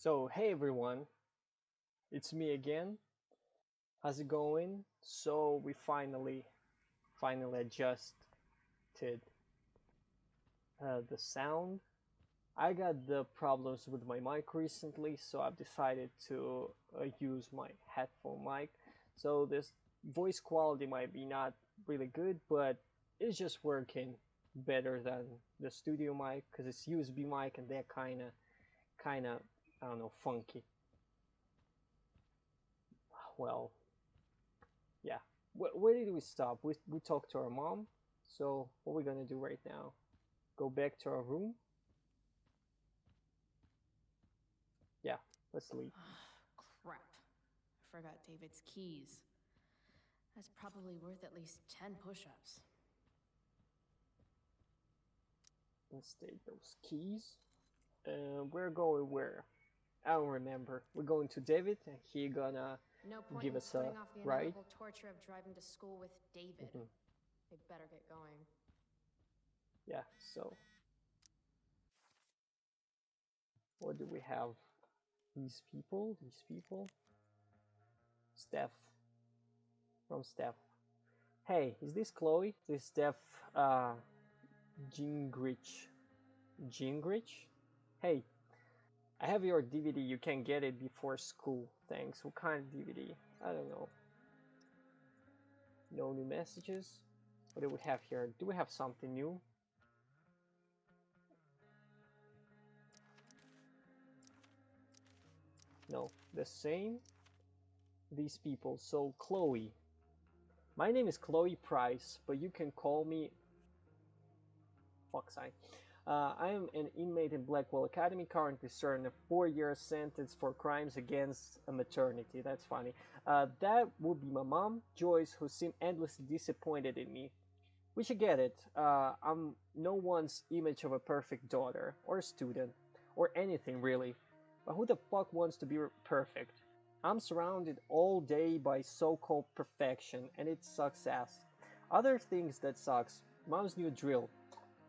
So, hey everyone, it's me again. How's it going? So, we finally adjusted the sound. I got the problems with my mic recently, so I've decided to use my headphone mic. So, this voice quality might be not really good, but it's just working better than the studio mic because it's USB mic and they're kind of, I don't know, funky. Well, yeah. Where did we stop? We talked to our mom. So what we're gonna do right now? Go back to our room. Yeah, let's leave. Crap. I forgot David's keys. That's probably worth at least 10 push-ups. Let's take those keys. We're going where? I don't remember. We're going to David, and he gonna No point give in us a putting off the ride. inevitable torture of driving to school with David. Mhm. They better get going. Yeah. So what do we have? These people. These people. Steph from Steph. Hey, is this Chloe? This Steph Gingrich. Gingrich? Hey, I have your DVD. You can get it before school. Thanks. What kind of DVD? I don't know. No new messages. What do we have here? Do we have something new? No. The same. These people. So, Chloe. My name is Chloe Price, but you can call me. Fuck sign. I am an inmate in Blackwell Academy, currently serving a 4-year sentence for crimes against a maternity. That's funny. That would be my mom, Joyce, who seemed endlessly disappointed in me. We should get it. I'm no one's image of a perfect daughter, or student, or anything really. But who the fuck wants to be perfect? I'm surrounded all day by so-called perfection, and it sucks ass. Other things that sucks. Mom's new drill.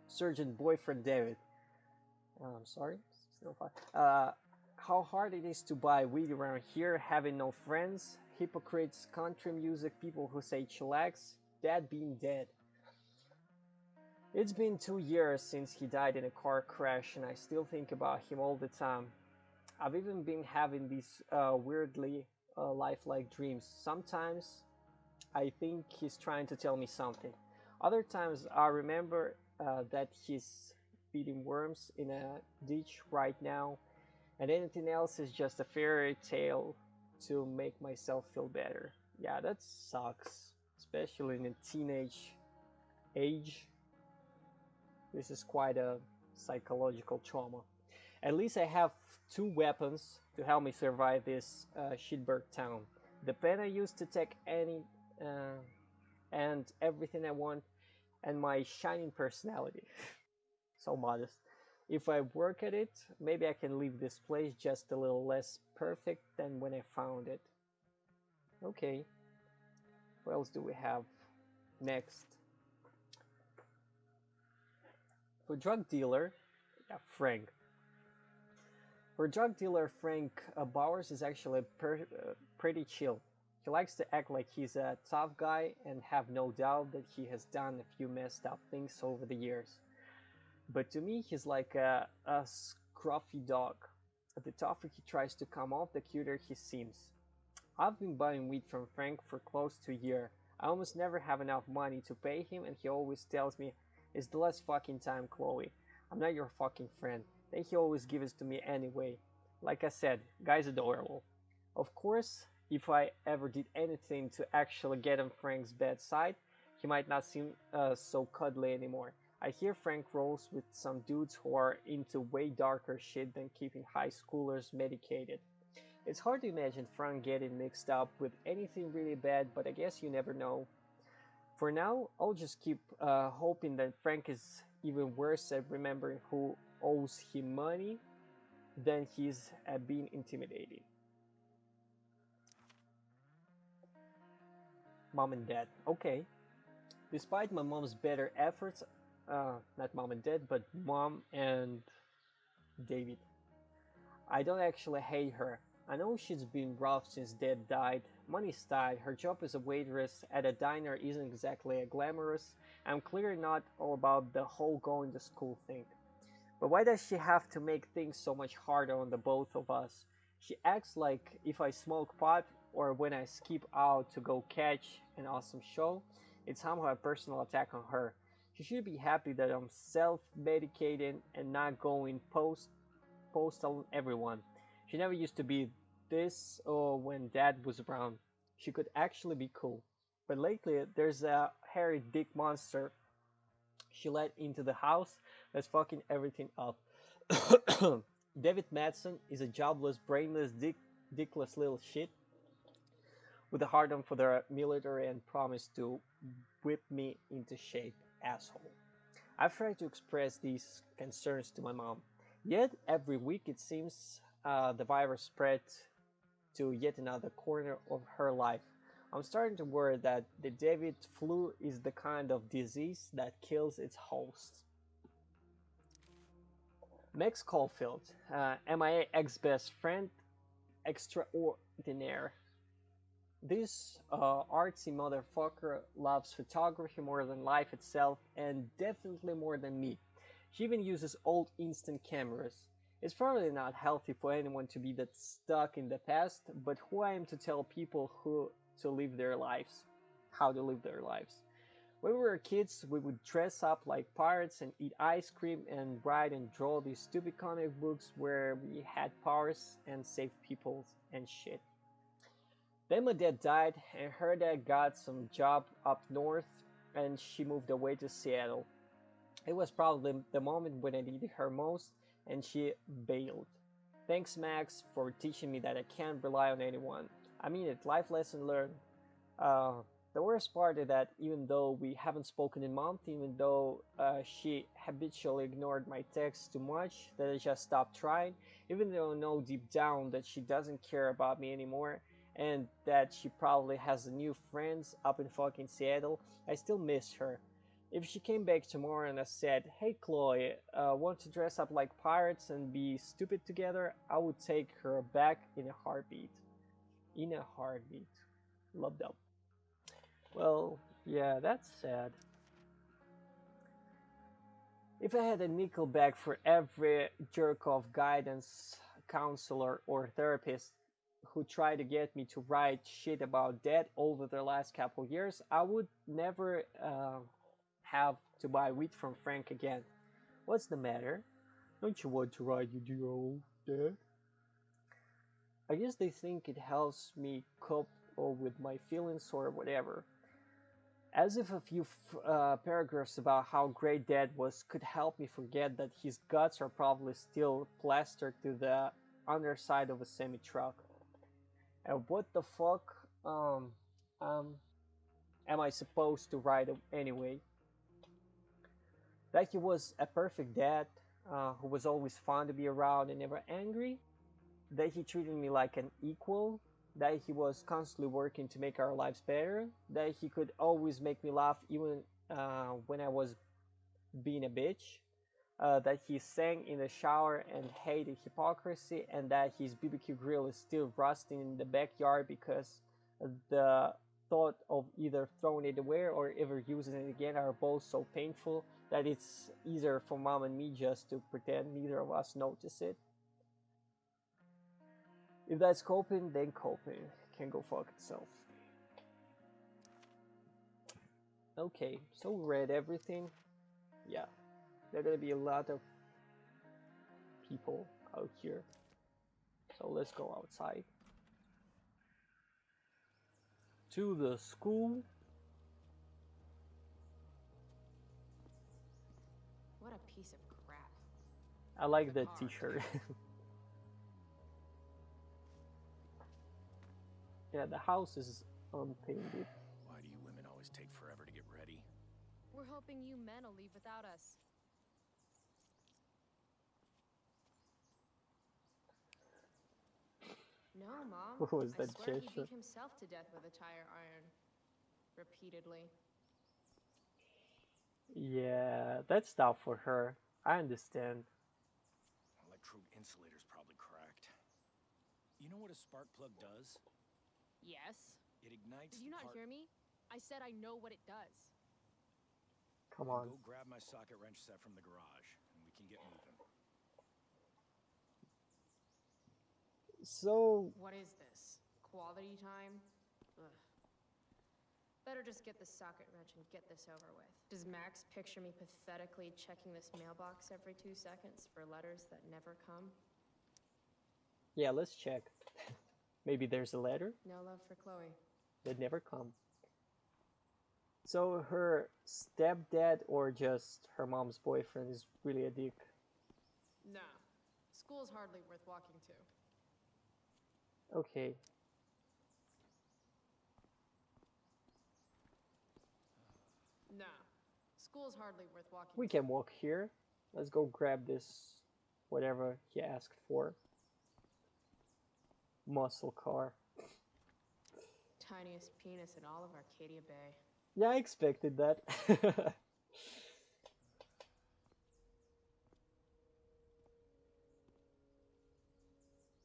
Surgeon boyfriend David. I'm sorry. Still fine. How hard it is to buy weed around here, having no friends, hypocrites, country music, people who say chillax, dad being dead. It's been 2 years since he died in a car crash, and I still think about him all the time. I've even been having these weirdly lifelike dreams. Sometimes I think he's trying to tell me something. Other times I remember that he's feeding worms in a ditch right now, and anything else is just a fairy tale to make myself feel better. Yeah, that sucks, especially in a teenage age. This is quite a psychological trauma. At least I have two weapons to help me survive this shitberg town. The pen I use to take any uh, and everything I want, and my shining personality. So modest. If I work at it, maybe I can leave this place just a little less perfect than when I found it. Okay, what else do we have next? For drug dealer, yeah, Frank. For drug dealer Frank Bowers is actually pretty chill. He likes to act like he's a tough guy and have no doubt that he has done a few messed up things over the years. But to me, he's like a scruffy dog. The tougher he tries to come off, the cuter he seems. I've been buying weed from Frank for close to a year. I almost never have enough money to pay him, and he always tells me, "It's the last fucking time, Chloe. I'm not your fucking friend." Then he always gives it to me anyway. Like I said, guy's adorable. Of course, if I ever did anything to actually get on Frank's bad side, he might not seem so cuddly anymore. I hear Frank rolls with some dudes who are into way darker shit than keeping high schoolers medicated. It's hard to imagine Frank getting mixed up with anything really bad, but I guess you never know. For now, I'll just keep hoping that Frank is even worse at remembering who owes him money than he's at being intimidated. Mom and dad. Okay. Despite my mom's better efforts, not mom and dad, but mom and David, I don't actually hate her. I know she's been rough since Dad died. Money's tight, her job as a waitress at a diner isn't exactly a glamorous. I'm clearly not all about the whole going to school thing. But why does she have to make things so much harder on the both of us? She acts like if I smoke pot or when I skip out to go catch an awesome show, it's somehow a personal attack on her. She should be happy that I'm self-medicating and not going postal on everyone. She never used to be this or when Dad was around. She could actually be cool. But lately, there's a hairy dick monster she let into the house that's fucking everything up. David Madsen is a jobless, brainless, dickless little shit with a hard on for the military and promised to whip me into shape, asshole. I've tried to express these concerns to my mom. Yet, every week it seems the virus spread to yet another corner of her life. I'm starting to worry that the David flu is the kind of disease that kills its host. Max Caulfield, MIA ex best friend extraordinaire. This artsy motherfucker loves photography more than life itself and definitely more than me. She even uses old instant cameras. It's probably not healthy for anyone to be that stuck in the past, but who I am to tell people who to live their lives, how to live their lives. When we were kids, we would dress up like pirates and eat ice cream and write and draw these stupid comic books where we had powers and saved people and shit. Then my dad died, and her dad got some job up north, and she moved away to Seattle. It was probably the moment when I needed her most, and she bailed. Thanks, Max, for teaching me that I can't rely on anyone. I mean it, life lesson learned. Uh, the worst part is that even though we haven't spoken in months, even though she habitually ignored my texts too much, that I just stopped trying, even though I know deep down that she doesn't care about me anymore, and that she probably has new friends up in fucking Seattle, I still miss her. If she came back tomorrow and I said, "Hey Chloe, want to dress up like pirates and be stupid together?" I would take her back in a heartbeat. In a heartbeat. Love that. Well, yeah, that's sad. If I had a nickel bag for every jerk off guidance counselor or therapist who tried to get me to write shit about death over the last couple years, I would never have to buy wheat from Frank again. What's the matter? Don't you want to write your dear old dad? I guess they think it helps me cope with my feelings or whatever. As if a few paragraphs about how great Dad was could help me forget that his guts are probably still plastered to the underside of a semi truck. And what the fuck um, am I supposed to write anyway? That he was a perfect dad who was always fun to be around and never angry? That he treated me like an equal? That he was constantly working to make our lives better? That he could always make me laugh even when I was being a bitch, that he sang in the shower and hated hypocrisy, and that his BBQ grill is still rusting in the backyard because the thought of either throwing it away or ever using it again are both so painful that it's easier for mom and me just to pretend neither of us notice it. If that's coping, then coping. Can go fuck itself. Okay, so we read everything. Yeah, there are gonna be a lot of people out here. So let's go outside. To the school. What a piece of crap. I like The that car, t-shirt. too. Yeah, the house is unpainted. Why do you women always take forever to get ready? We're hoping you men will leave without us. No, Mom. What was I that swear he gesture? beat himself to death with a tire iron. Repeatedly. Yeah, that's tough for her. I understand. Electrode insulator's probably cracked. You know what a spark plug does? Yes. It ignites Did you the not part... hear me? I said I know what it does. Come Then on. go grab my socket wrench set from the garage, and we can get moving. So, What is this? Quality time? Ugh. Better just get the socket wrench and get this over with. Does Max picture me pathetically checking this mailbox every 2 seconds for letters that never come? yeah, let's check. Maybe there's a letter No love for Chloe. that never come. So her stepdad or just her mom's boyfriend is really a dick. Nah. School's hardly worth walking to. Okay, Nah. School's hardly worth walking we to. can walk here. Let's go grab this, whatever he asked for. Muscle car. Tiniest penis in all of Arcadia Bay. Yeah, I expected that.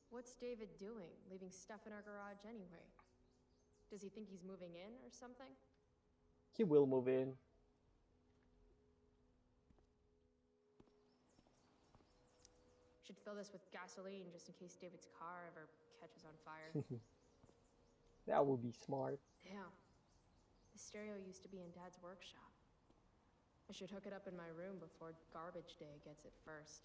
What's David doing, leaving stuff in our garage anyway? Does he think he's moving in or something? He will move in. Should fill this with gasoline just in case David's car ever catches on fire. That would be smart. Damn. The stereo used to be in Dad's workshop. I should hook it up in my room before garbage day gets it first.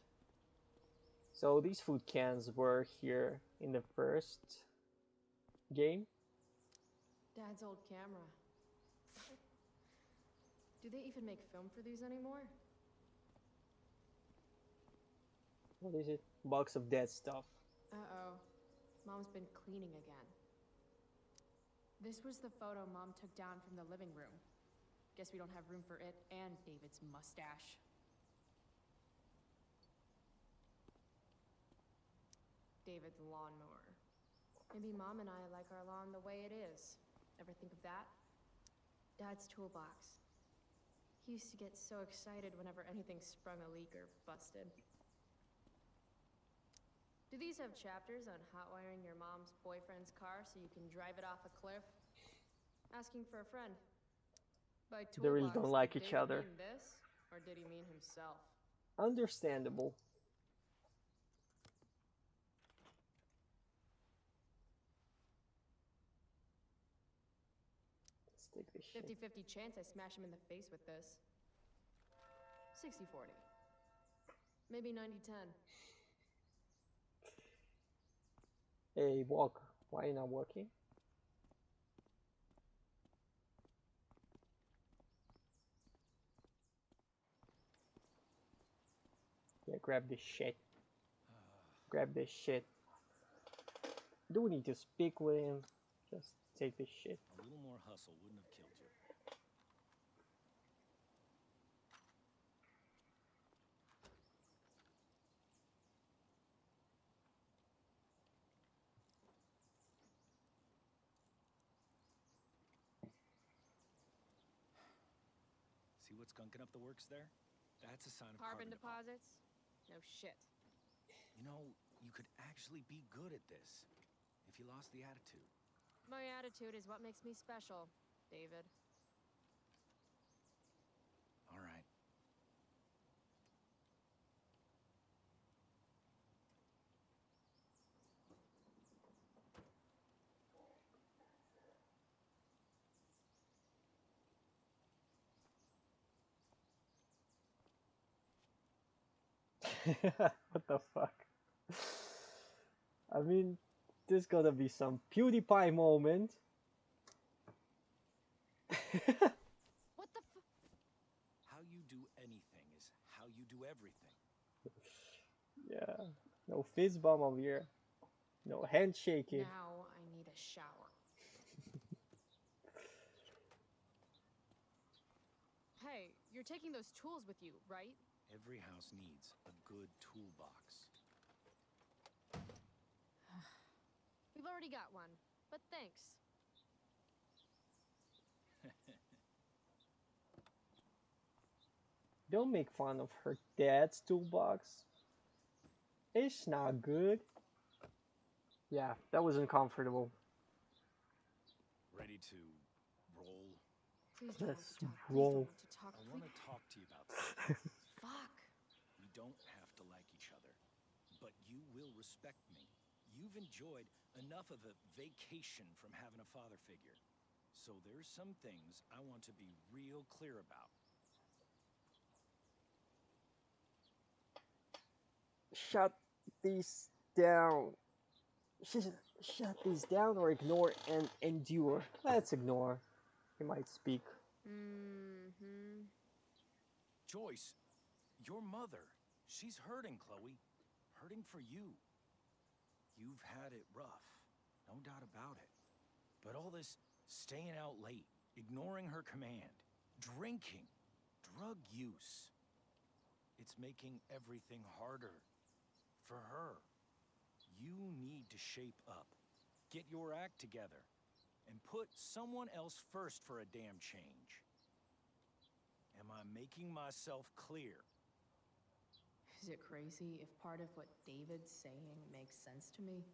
So these food cans were here in the first game. Dad's old camera. Do they even make film for these anymore? What is it? Box of dead stuff. Uh-oh. Mom's been cleaning again. This was the photo Mom took down from the living room. Guess we don't have room for it and David's mustache. David's lawnmower. Maybe Mom and I like our lawn the way it is. Ever think of that? Dad's toolbox. He used to get so excited whenever anything sprung a leak or busted. Do these have chapters on hotwiring your mom's boyfriend's car so you can drive it off a cliff? Asking for a friend. By toolbox, They really don't like did each David other. mean this, or did he mean himself? Understandable. Let's take this shit. 50-50 chance I smash him in the face with this. 60-40. Maybe 90-10. Hey, walk. Why are you not walking? Yeah, grab this shit. Grab this shit. Do need to speak with him. Just take this shit. A little more hustle wouldn't have killed you. See what's gunking up the works there? That's a sign of Carbon deposit. deposits? No shit. You know, you could actually be good at this if you lost the attitude. My attitude is what makes me special, David. All right. What the fuck? I mean, there's gonna be some PewDiePie moment. What the f- How you do anything is how you do everything. Yeah, no fist bump over here. No handshaking. Now I need a shower. Hey, you're taking those tools with you, right? Every house needs a good toolbox. We've already got one, but thanks. Don't make fun of her dad's toolbox. It's not good. Yeah, that was uncomfortable. Ready to roll? Please don't want Let's to talk. Please don't roll. want to talk. I Please. want to talk to you about something. Fuck. We don't have to like each other, but you will respect me. You've enjoyed enough of a vacation from having a father figure. So there's some things I want to be real clear about. Shut these down. Sh- Shut these down or ignore and endure. Let's ignore. He might speak. Mm-hmm. Joyce, your mother, she's hurting, Chloe. Hurting for you. You've had it rough, no doubt about it. But all this staying out late, ignoring her command, drinking, drug use, it's making everything harder for her. You need to shape up, get your act together, and put someone else first for a damn change. Am I making myself clear? Is it crazy if part of what David's saying makes sense to me?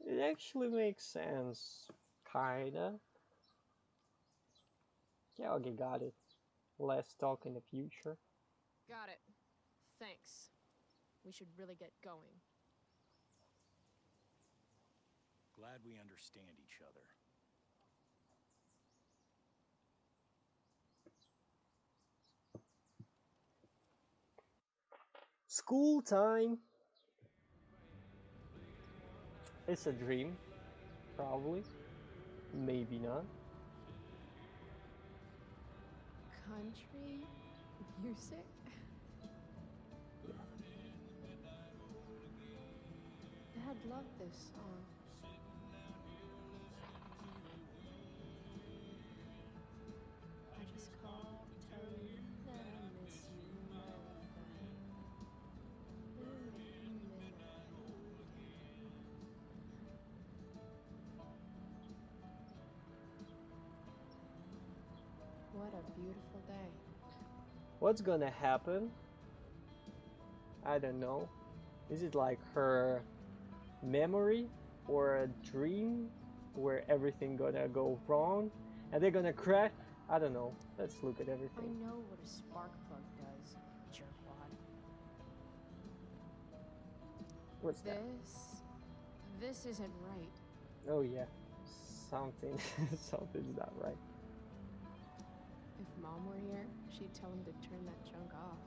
It actually makes sense. Kinda. Yeah, okay, got it. Let's talk in the future. Got it. Thanks. We should really get going. Glad we understand each other. School time. It's a dream. Probably. Maybe not. Country music? Dad loved this song. I just called to tell you that I miss you, my old friend. What a beautiful day. What's gonna happen? I don't know. Is it like her memory or a dream where everything gonna go wrong and they're gonna crash? I don't know. Let's look at I everything. know what a spark plug does, jerkwad. What's that? This isn't right. Oh yeah, something, something's not right. If Mom were here, she'd tell him to turn that junk off.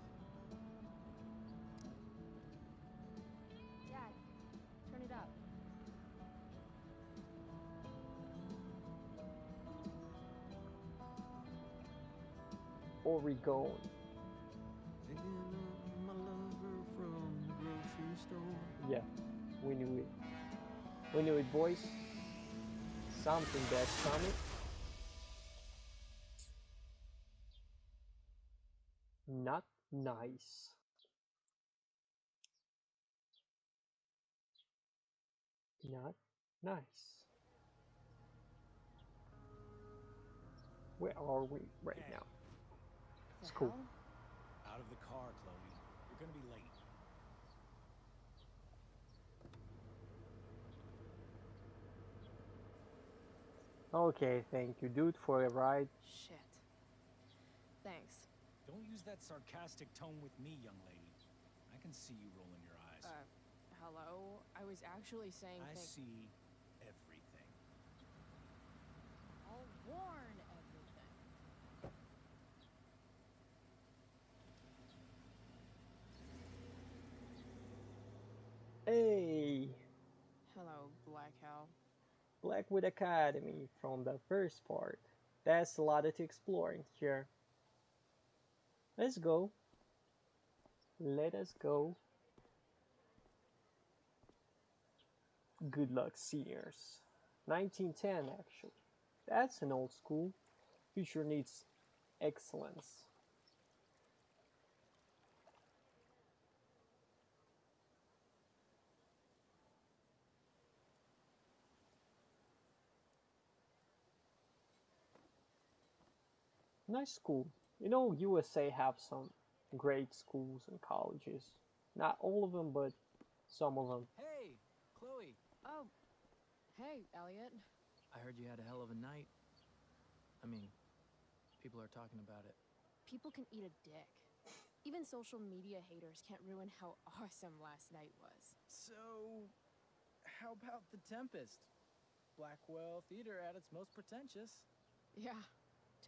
Dad, turn it up. Oregon. Picking up my lover from the grocery store. Yeah, we knew it. We knew it, boys. Something bad's coming. Not nice. Not nice. Where are we right Hey, now? The School. hell? out of the car, Chloe. You're gonna be late. Okay, thank you, dude, for a ride. Shit. Thanks. Don't use that sarcastic tone with me, young lady. I can see you rolling your eyes. Hello? I was actually saying I thank- see everything. I'll warn everything. Hey, Hello, Black Hell. Blackwood Academy from the first part. That's a lot to explore in here. Let's go. Let us go. Good luck, seniors. 1910, actually. That's an old school. Future needs excellence. Nice school. You know, USA have some great schools and colleges. Not all of them, but some of them. Hey, Chloe. Oh, hey, Elliot. I heard you had a hell of a night. I mean, people are talking about it. People can eat a dick. Even social media haters can't ruin how awesome last night was. So, how about the Tempest? Blackwell Theater at its most pretentious. Yeah,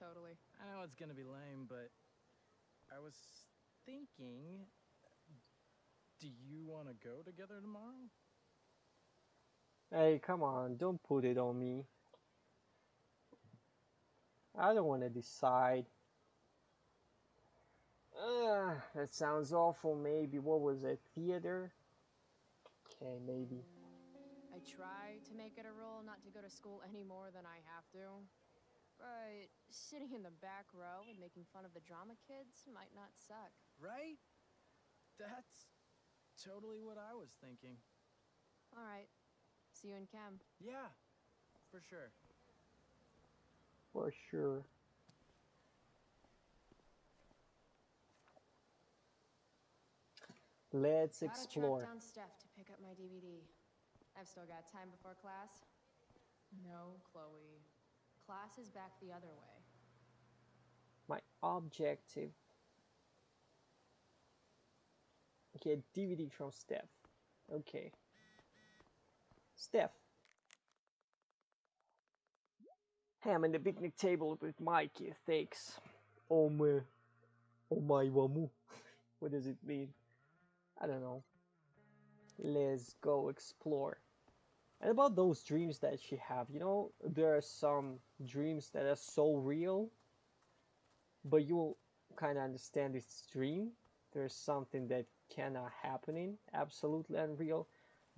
totally. I know it's gonna be lame, but I was thinking, do you want to go together tomorrow? Hey, come on, don't put it on me. I don't want to decide. That sounds awful. Maybe. What was it? Theater? Okay, maybe. I try to make it a rule not to go to school any more than I have to. But sitting in the back row and making fun of the drama kids might not suck. Right? That's totally what I was thinking. All right. See you in chem. Yeah, for sure. For sure. Let's Gotta track explore. down Steph to pick up my DVD. I've still got time before class. No, Chloe. Class is back the other way. My objective. Get DVD from Steph. Okay. Steph. Ham and the picnic table with Mikey. Thanks. Oh my. Oh my wamu. What does it mean? I don't know. Let's go explore. And about those dreams that she have, there are some dreams that are so real, but you'll kind of understand it's dream. There's something that cannot happening, absolutely unreal,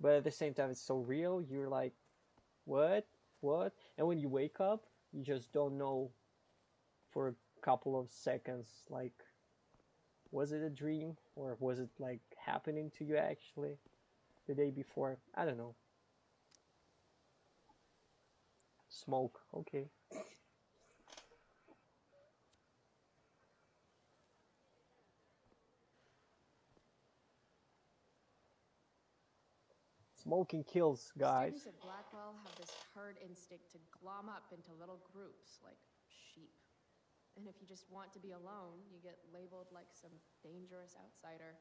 but at the same time it's so real. You're like, what, what? And when you wake up, you just don't know for a couple of seconds, like, was it a dream or was it like happening to you actually the day before? I don't know. Smoke, okay. Smoking kills, Students guys. at Blackwell have this herd instinct to glom up into little groups like sheep. And if you just want to be alone, you get labeled like some dangerous outsider.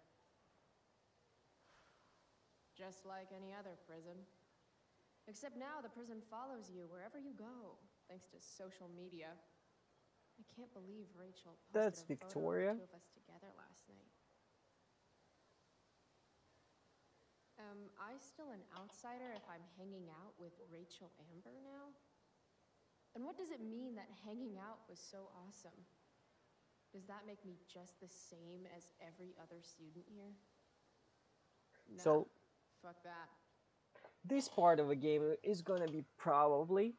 Just like any other prison. Except now the prison follows you wherever you go, thanks to social media. I can't believe Rachel posted That's a photo of the Victoria. two of us together last night. Am I still an outsider if I'm hanging out with Rachel Amber now? And what does it mean that hanging out was so awesome? Does that make me just the same as every other student here? Nah, So fuck that. this part of the game is gonna be probably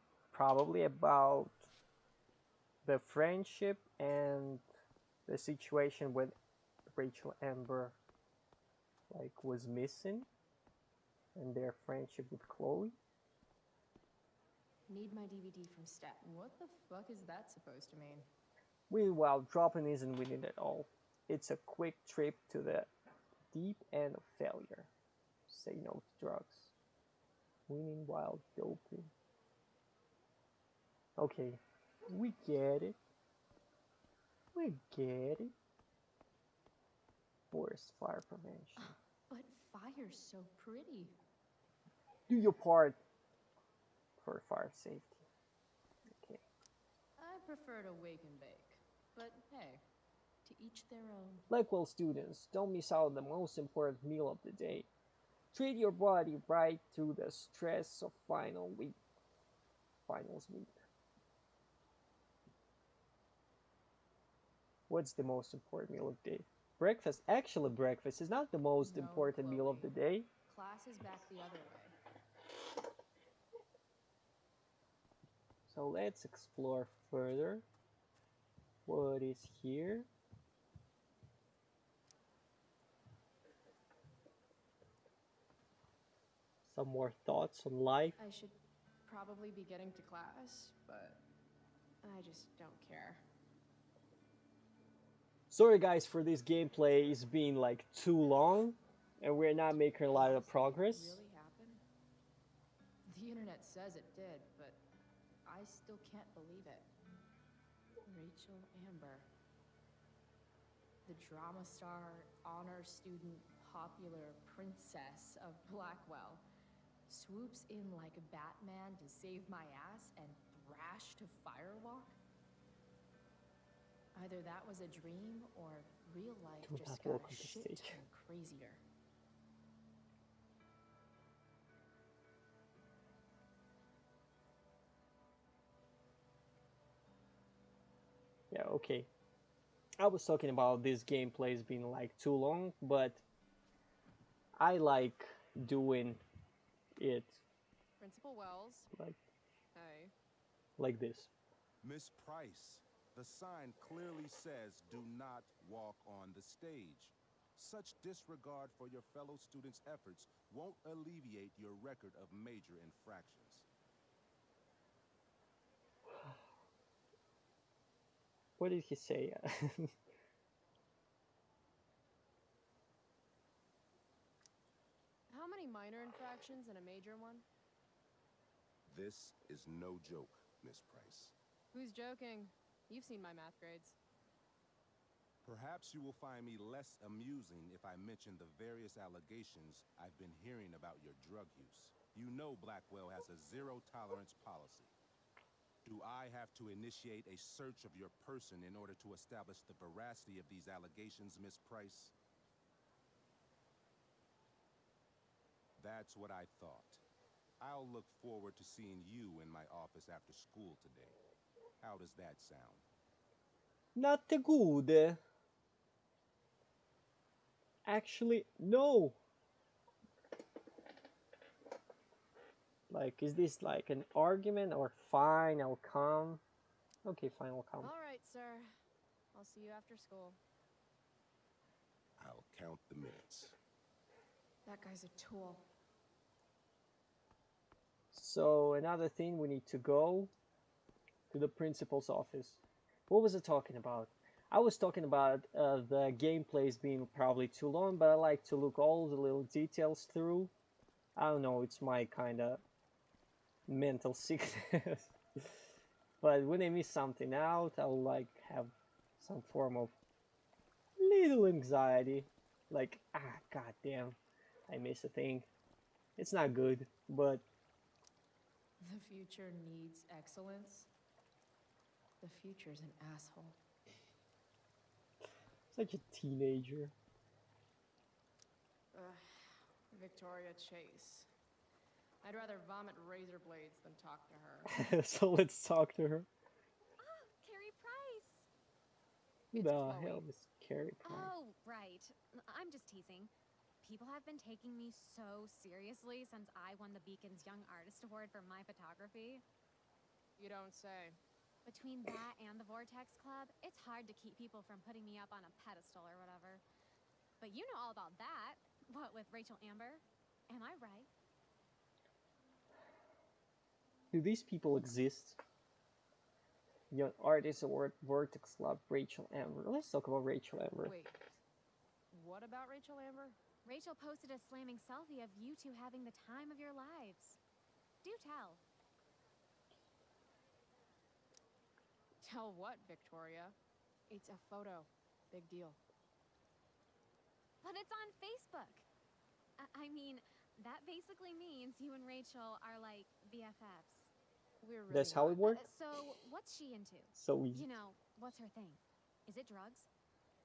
about the friendship and the situation when Rachel Amber like was missing and their friendship with Chloe. Need my DVD from Steph. What the fuck is that supposed to mean? Meanwhile, dropping isn't winning at all. It's a quick trip to the deep end of failure. Say no to drugs. Winning while doping. Okay, we get it. We get it. Forest fire prevention. But fire's so pretty. Do your part for fire safety. Okay. I prefer to wake and bake. But hey, to each their own. Blackwell students, don't miss out on the most important meal of the day. Treat your body right through the stress of finals week. What's the most important meal of the day? Breakfast. Actually, breakfast is not the most No, important meal of Chloe. the day. Class is back the other way. So let's explore further. What is here? Some more thoughts on life. I should probably be getting to class, but I just don't care. Sorry guys for this gameplay is being like too long and we're not making a lot of Honestly, progress. really happen? The internet says it did, but I still can't believe it. Rachel Amber. The drama star, honor student, popular princess of Blackwell swoops in like Batman to save my ass and thrash to Firewalk? Either that was a dream or real life Do just not got walk a on the shit stage. ton crazier. Yeah, okay. I was talking about this gameplays being like too long, but I like doing it Principal Wells. like Hey. like this. Miss Price, the sign clearly says do not walk on the stage. Such disregard for your fellow students' efforts won't alleviate your record of major infractions. What did he say? How many minor infractions and a major one? This is no joke, Miss Price. Who's joking? You've seen my math grades. Perhaps you will find me less amusing if I mention the various allegations I've been hearing about your drug use. You know Blackwell has a zero-tolerance policy. Do I have to initiate a search of your person in order to establish the veracity of these allegations, Miss Price? That's what I thought. I'll look forward to seeing you in my office after school today. How does that sound? Not the good. Actually, no. Like, is this like an argument or fine? I'll come. Okay, fine, I'll come. All right, sir. I'll see you after school. I'll count the minutes. That guy's a tool. So another thing, we need to go to the principal's office. What was I talking about? I was talking about the gameplays being probably too long, but I like to look all the little details through. I don't know, it's my kind of mental sickness. But when I miss something out, I'll like have some form of little anxiety. Like, goddamn, I miss a thing. It's not good, but The future needs excellence. The future's an asshole. such a teenager. Victoria Chase. I'd rather vomit razor blades than talk to her. So let's talk to her. Ah, Carrie Price! Who It's the Chloe. hell is Carrie Price? Oh, right. I'm just teasing. People have been taking me so seriously since I won the Beacon's Young Artist Award for my photography. You don't say. Between that and the Vortex Club, it's hard to keep people from putting me up on a pedestal or whatever. But you know all about that. What with Rachel Amber? Am I right? Do these people exist? Young Artist Award, Vortex Club, Rachel Amber. Let's talk about Rachel Amber. Wait. What about Rachel Amber? Rachel posted a slamming selfie of you two having the time of your lives. Do tell. Tell what, Victoria? It's a photo. Big deal. But it's on Facebook. I mean, that basically means you and Rachel are like BFFs. We're really That's how not. it works? So, what's she into? So easy. You know, what's her thing? Is it drugs?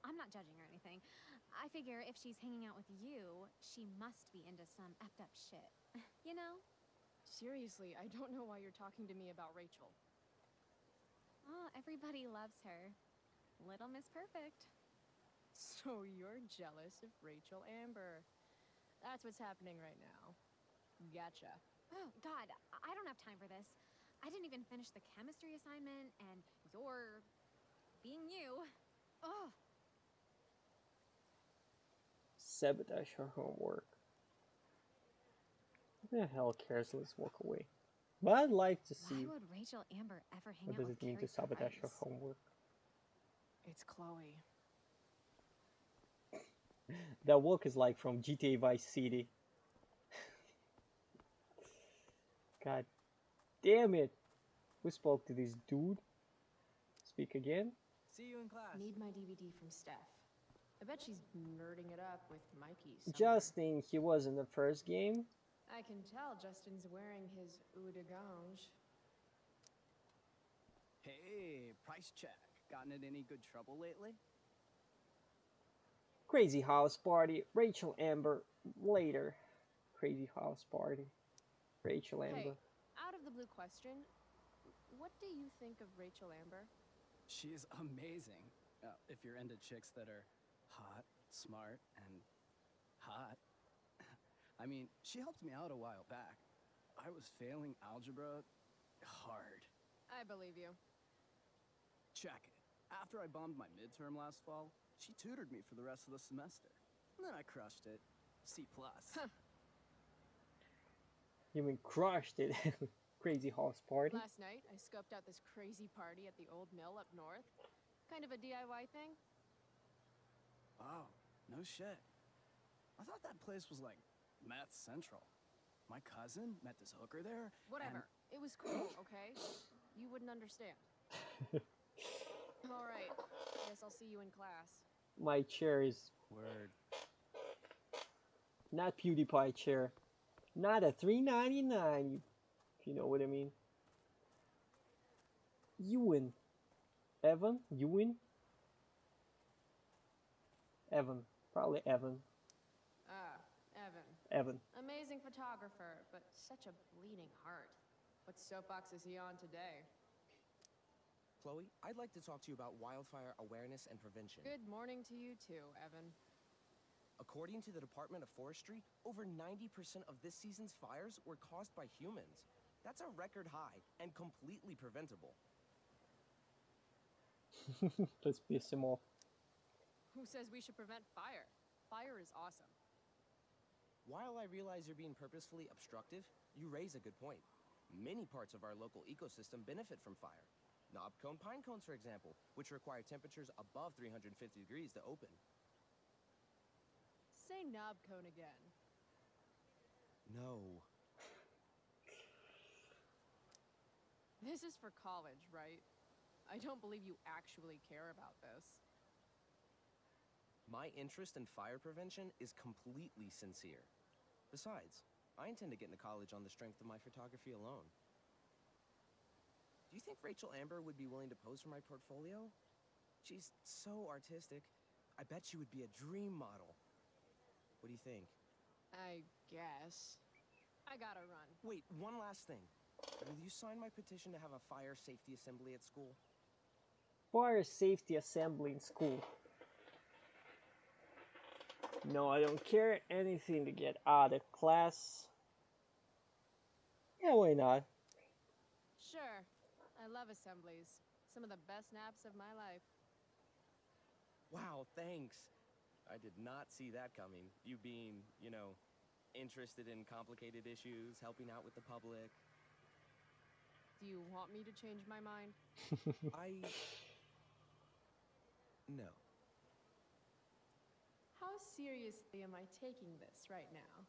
I'm not judging or anything. I figure if she's hanging out with you, she must be into some effed up shit. You know? Seriously, I don't know why you're talking to me about Rachel. Oh, everybody loves her. Little Miss Perfect. So you're jealous of Rachel Amber. That's what's happening right now. Gotcha. Oh, God, I don't have time for this. I didn't even finish the chemistry assignment, and you're being you. Oh, Sabotage her homework. Who the hell cares? Let's walk away. But I'd like to why see would Rachel Amber ever hang what out does with it mean to Carrie sabotage her Price? homework. It's Chloe. That walk is like from GTA Vice City. God damn it. Who spoke to this dude? Speak again? See you in class. Need my DVD from Steph. I bet she's nerding it up with Mikey somewhere. Justin, he was in the first game. I can tell Justin's wearing his eau de gange. Hey, price check. Gotten in any good trouble lately? Crazy house party. Rachel Amber. Later. Crazy house party. Rachel Hey, Amber. out of the blue question, what do you think of Rachel Amber? She is amazing. If you're into chicks that are hot, smart, and hot. I mean, she helped me out a while back. I was failing algebra hard. I believe you. Check it. After I bombed my midterm last fall, she tutored me for the rest of the semester. And then I crushed it. C+. You mean crushed it. Crazy house party. Last night, I scoped out this crazy party at the old mill up north. Kind of a DIY thing. Oh, no shit. I thought that place was like Math Central. My cousin met this hooker there. Whatever. It was cool, okay? You wouldn't understand. All right. Guess I'll see you in class. My chair is Word. not PewDiePie chair. Not a $3.99, if you know what I mean. Ewan. Evan? Ewan? Evan. Probably Evan. Ah, Evan. Evan. Amazing photographer, but such a bleeding heart. What soapbox is he on today? Chloe, I'd like to talk to you about wildfire awareness and prevention. Good morning to you too, Evan. According to the Department of Forestry, over 90% of this season's fires were caused by humans. That's a record high and completely preventable. Let's piss him off. Who says we should prevent fire? Fire is awesome. While I realize you're being purposefully obstructive, you raise a good point. Many parts of our local ecosystem benefit from fire. Knobcone pine cones, for example, which require temperatures above 350 degrees to open. Say knob cone again. No. This is for college, right? I don't believe you actually care about this. My interest in fire prevention is completely sincere. Besides, I intend to get into college on the strength of my photography alone. Do you think Rachel Amber would be willing to pose for my portfolio? She's so artistic. I bet she would be a dream model. What do you think? I guess. I gotta run. Wait, one last thing. Will you sign my petition to have a fire safety assembly at school? Fire safety assembly in school. No, I don't care. Anything to get out of class. Yeah, why not? Sure. I love assemblies. Some of the best naps of my life. Wow, thanks. I did not see that coming. You being, interested in complicated issues, helping out with the public. Do you want me to change my mind? No. How seriously am I taking this right now?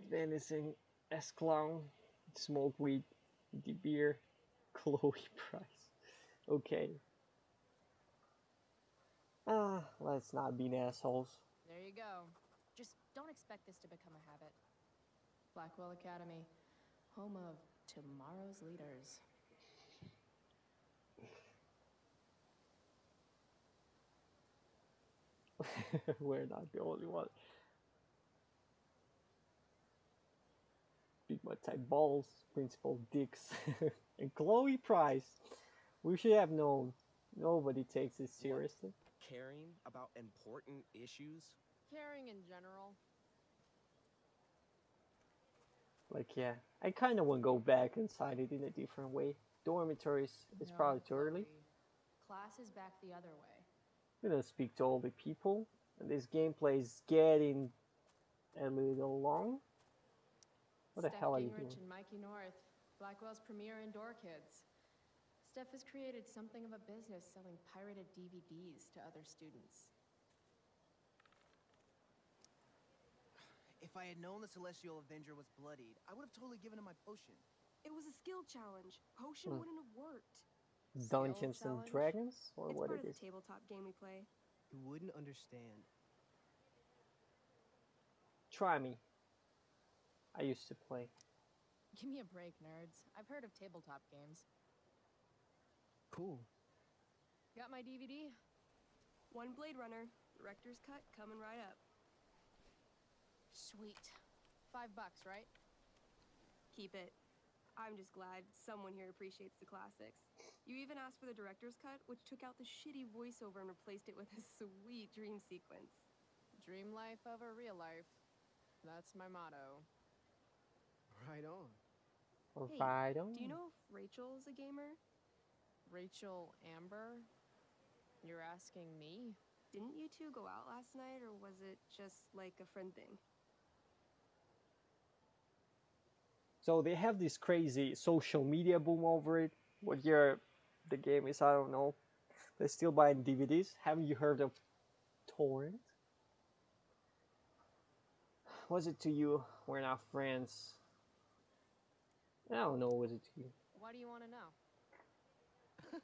Venison, S-Clown, smoke weed, the beer, Chloe Price. Okay. Let's not be assholes. There you go. Just don't expect this to become a habit. Blackwell Academy, home of tomorrow's leaders. We're not the only one. Big Mud type balls, Principal Dicks, and Chloe Price. We should have known. Nobody takes it seriously. Caring about important issues? Caring in general. Like, yeah, I kind of want to go back and sign it in a different way. Dormitories, it's No, probably too early. Chloe. Class is back the other way. I'm gonna speak to all the people, and this gameplay is getting a little long. What the Steph hell are you Gingrich doing? and Mikey North, Blackwell's premier indoor kids. Steph has created something of a business selling pirated DVDs to other students. If If I had known the Celestial Avenger was bloodied, I would have totally given him my potion. It was a skill challenge. Potion wouldn't have worked. Dungeons and challenge? Dragons, or It's what part it of the is? tabletop game we play. You wouldn't understand. Try me. I used to play. Give me a break, nerds. I've heard of tabletop games. Cool. Got my DVD? One Blade Runner, director's cut coming right up. Sweet. $5, right? Keep it. I'm just glad someone here appreciates the classics. You even asked for the director's cut, which took out the shitty voiceover and replaced it with a sweet dream sequence. Dream life over real life. That's my motto. Right on. Hey, Right on. do you know if Rachel is a gamer? Rachel Amber? You're asking me? Didn't you two go out last night, or was it just like a friend thing? So they have this crazy social media boom over it. What year the game is, I don't know. They're still buying DVDs. Haven't you heard of torrent? Was it to you? We're not friends. I don't know. Was it to you? Why do you want to know?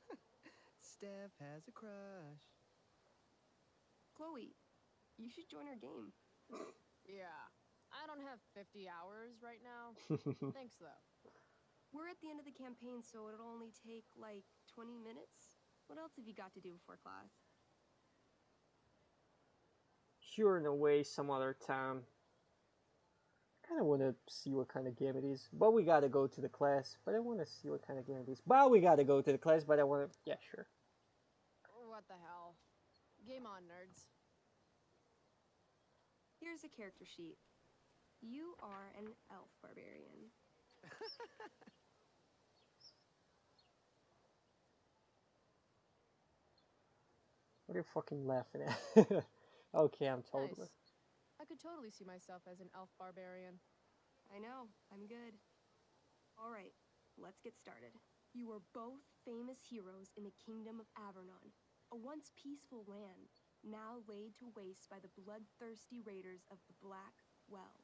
Steph has a crush. Chloe, you should join our game. Yeah. I don't have 50 hours right now. Thanks, though. We're at the end of the campaign, so it'll only take like 20 minutes. What else have you got to do before class? Sure, in a way, some other time. I kind of want to see what kind of game it is, but we gotta go to the class. But I want to see what kind of game it is. But we gotta go to the class. But I want to. Yeah, sure. What the hell? Game on, nerds. Here's a character sheet. You are an elf barbarian. What are you fucking laughing at? Okay, I'm totally. Nice. I could totally see myself as an elf barbarian. I know, I'm good. All right, let's get started. You are both famous heroes in the kingdom of Avernon, a once peaceful land, now laid to waste by the bloodthirsty raiders of the Black Well.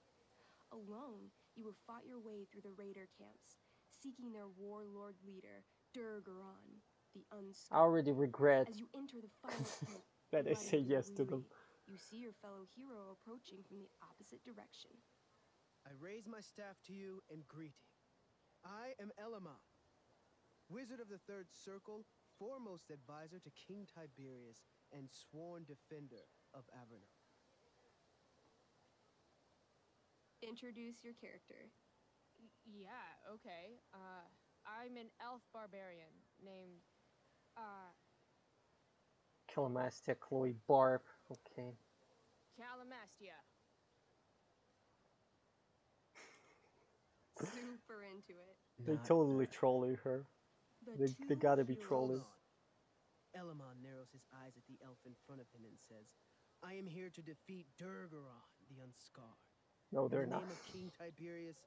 Alone, you have fought your way through the raider camps, seeking their warlord leader, Durgaron, the I Unscarred. already regret As you enter the final tent, that I bloody say and yes to them. weary, you see your fellow hero approaching from the opposite direction. I raise my staff to you in greeting. I am Elamon, wizard of the Third Circle, foremost advisor to King Tiberius, and sworn defender of Avernon. Introduce your character. Yeah, okay. I'm an elf barbarian named, Calamastia, Chloe, Barb. Okay. Calamastia. Super into it. They Not totally bad. trolling her. The They two gotta be heroes- trolling. Hold on. Elamon narrows his eyes at the elf in front of him and says, I am here to defeat Durgaron, the Unscarred. No, they're In the not. name of King Tiberius,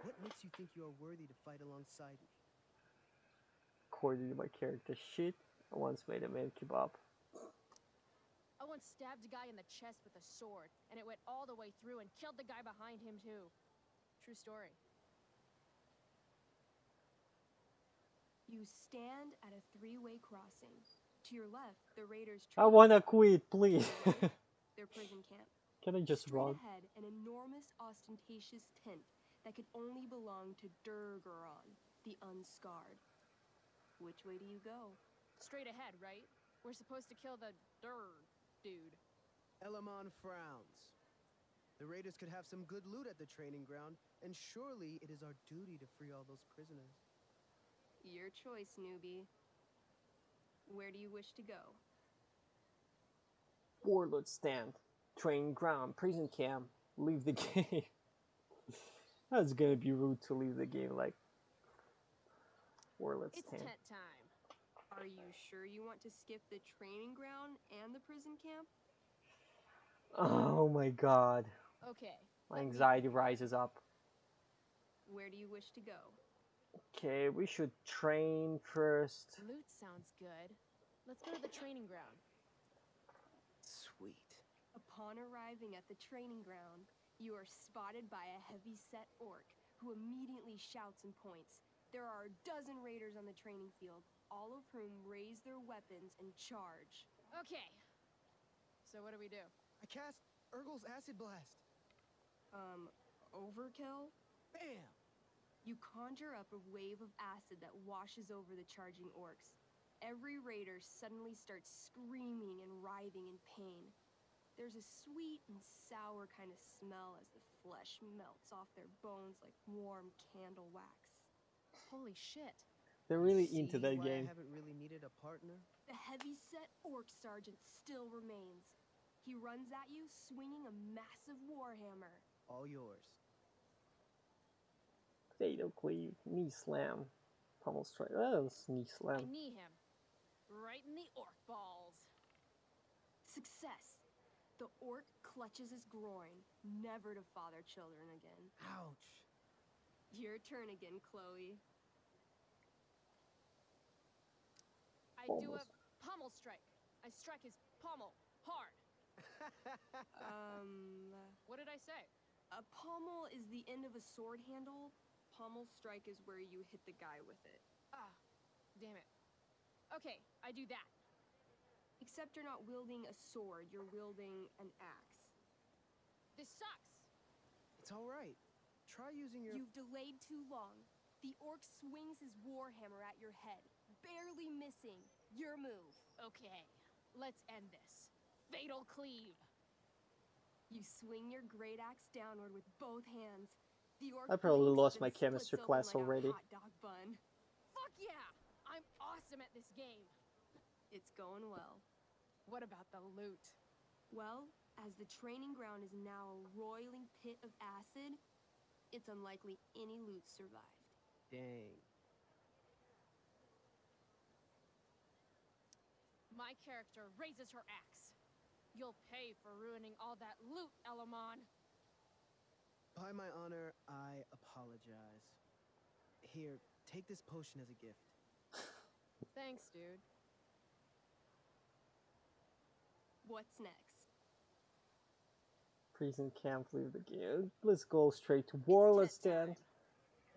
what makes you think you are worthy to fight alongside me? According to my character sheet, I once made a man kebab. I once stabbed a guy in the chest with a sword, and it went all the way through and killed the guy behind him, too. True story. You stand at a three-way crossing. To your left, the raiders. I wanna quit, please. To your right, their prison camp. Can I just Straight run? ahead, an enormous, ostentatious tent that could only belong to Durgaron, the Unscarred. Which way do you go? Straight ahead, right? We're supposed to kill the dude. Elamon frowns. The raiders could have some good loot at the training ground, and surely it is our duty to free all those prisoners. Your choice, newbie. Where do you wish to go? Warlord stand, training ground, prison camp, leave the game. That's gonna be rude to leave the game like Warlord It's stand. tent time. Are you sure you want to skip the training ground and the prison camp? Oh my god. Okay. My let me anxiety think. rises up. Where do you wish to go? Okay, we should train first. Loot sounds good. Let's go to the training ground. Sweet. Upon arriving at the training ground, You are spotted by a heavy-set orc who immediately shouts and points. There are a dozen raiders on the training field, all of whom raise their weapons and charge. Okay. So what do we do? I cast Urgel's Acid Blast. Overkill? Bam! You conjure up a wave of acid that washes over the charging orcs. Every raider suddenly starts screaming and writhing in pain. There's a sweet and sour kind of smell as the flesh melts off their bones like warm candle wax. Holy shit. They're really into that why game. I haven't really needed a partner? The heavy-set orc sergeant still remains. He runs at you, swinging a massive warhammer. All yours. Fatal cleave, knee slam, pummel strike. Oh, it's knee I slam. knee him. Right in the orc balls. Success! The orc clutches his groin, never to father children again. Ouch. Your turn again, Chloe. I do a Almost. pummel strike. I strike his pummel hard. What did I say? A pommel is the end of a sword handle. Pommel strike is where you hit the guy with it. Ah, damn it. Okay, I do that. Except you're not wielding a sword, you're wielding an axe. This sucks. It's all right. Try using your... You've delayed too long. The orc swings his warhammer at your head, barely missing. Your move. Okay, let's end this. Fatal cleave. You swing your great axe downward with both hands. The orc I probably blinks, lost then my chemistry splits class open like already. a hot dog bun. Fuck yeah! I'm awesome at this game. It's going well. What about the loot? Well, as the training ground is now a roiling pit of acid, it's unlikely any loot survived. Dang. My character raises her axe. You'll pay for ruining all that loot, Elamon. By my honor, I apologize. Here, take this potion as a gift. Thanks, dude. What's next? Prison camp, leave the game. Let's go straight to war. Let's tent stand. time.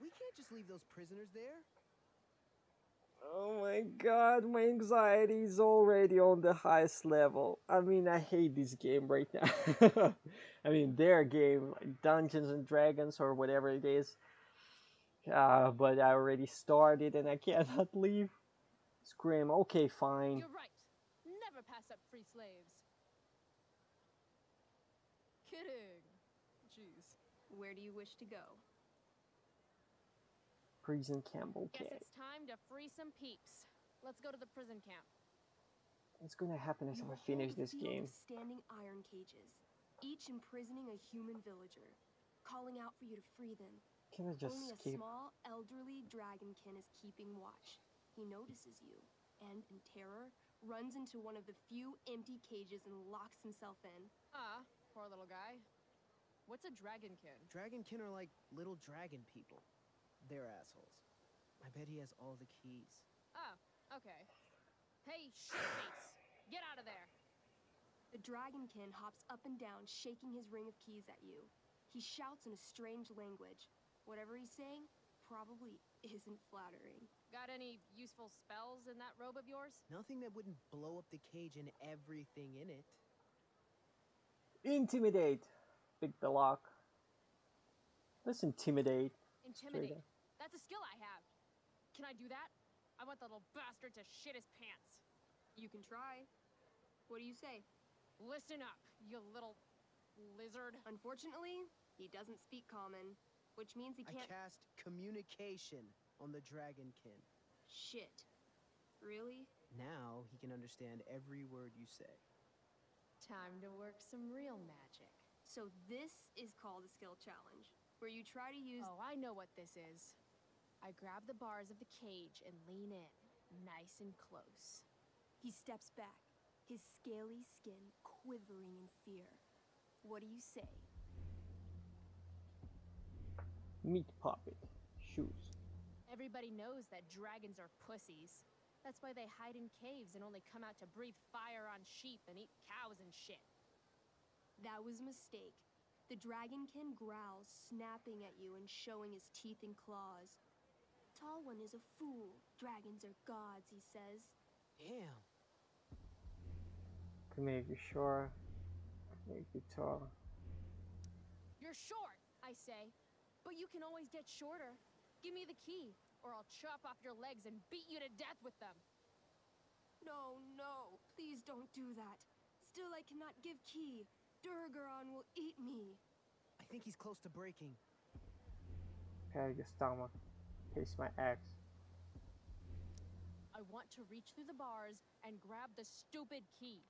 We can't just leave those prisoners there. Oh my god, my anxiety is already on the highest level. I mean, I hate this game right now. I mean, their game, like Dungeons and Dragons or whatever it is. But I already started and I cannot leave. Scream, okay, fine. You're right. Never pass up free slaves. Kidding. Jeez. Where do you wish to go? Prison camp, Guess okay. it's time to free some peeps. Let's go to the prison camp. What's gonna happen as You I will finish hold a this field game? of standing iron cages, each imprisoning a human villager, calling out for you to free them. Can I just Only a skip? small, elderly dragonkin is keeping watch. He notices you, and in terror, runs into one of the few empty cages and locks himself in. Ah, poor little guy. What's a dragonkin? Dragonkin are like little dragon people. They're assholes. I bet he has all the keys. Oh, okay. Hey, shitface! Get out of there! The dragonkin hops up and down, shaking his ring of keys at you. He shouts in a strange language. Whatever he's saying probably isn't flattering. Got any useful spells in that robe of yours? Nothing that wouldn't blow up the cage and everything in it. Intimidate. Pick the lock. Let's intimidate. Straight Intimidate. up. That's a skill I have. Can I do that? I want the little bastard to shit his pants. You can try. What do you say? Listen up, you little lizard. Unfortunately, he doesn't speak common, which means he I can't. cast communication on the dragonkin. Shit. Really? Now he can understand every word you say. Time to work some real magic. So this is called a skill challenge, where you try to use. Oh, I know what this is. I grab the bars of the cage and lean in, nice and close. He steps back, his scaly skin quivering in fear. What do you say? Meat puppet. Shoes. Everybody knows that dragons are pussies. That's why they hide in caves and only come out to breathe fire on sheep and eat cows and shit. That was a mistake. The The dragonkin growls, snapping at you and showing his teeth and claws. Tall one is a fool. Dragons are gods, he says. Damn. To make you short, make you tall. You're short, I say. But you can always get shorter. Give me the key, or I'll chop off your legs and beat you to death with them. No, no, please don't do that. Still, I cannot give key. Durgaron will eat me. I think he's close to breaking. Peg your stomach. Taste my axe. I want to reach through the bars and grab the stupid key.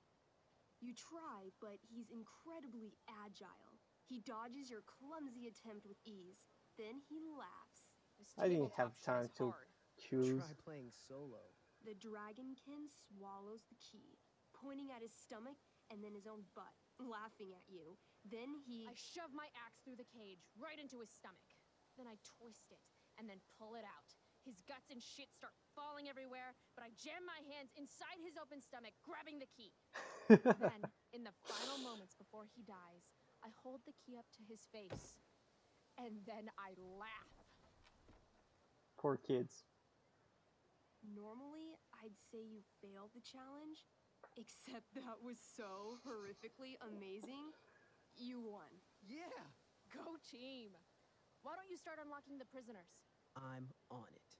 You try, but he's incredibly agile. He dodges your clumsy attempt with ease. Then he laughs. This I didn't have tabletop shit time is to hard. choose. Try playing solo. The dragonkin swallows the key, pointing at his stomach and then his own butt, laughing at you. Then he... I shove my axe through the cage, right into his stomach. Then I twist it, and then pull it out. His guts and shit start falling everywhere, but I jam my hands inside his open stomach, grabbing the key. Then, in the final moments before he dies, I hold the key up to his face. And then I laugh. Poor kids. Normally, I'd say you failed the challenge, except that was so horrifically amazing. You won. Yeah, Go team! Why don't you start unlocking the prisoners? I'm on it.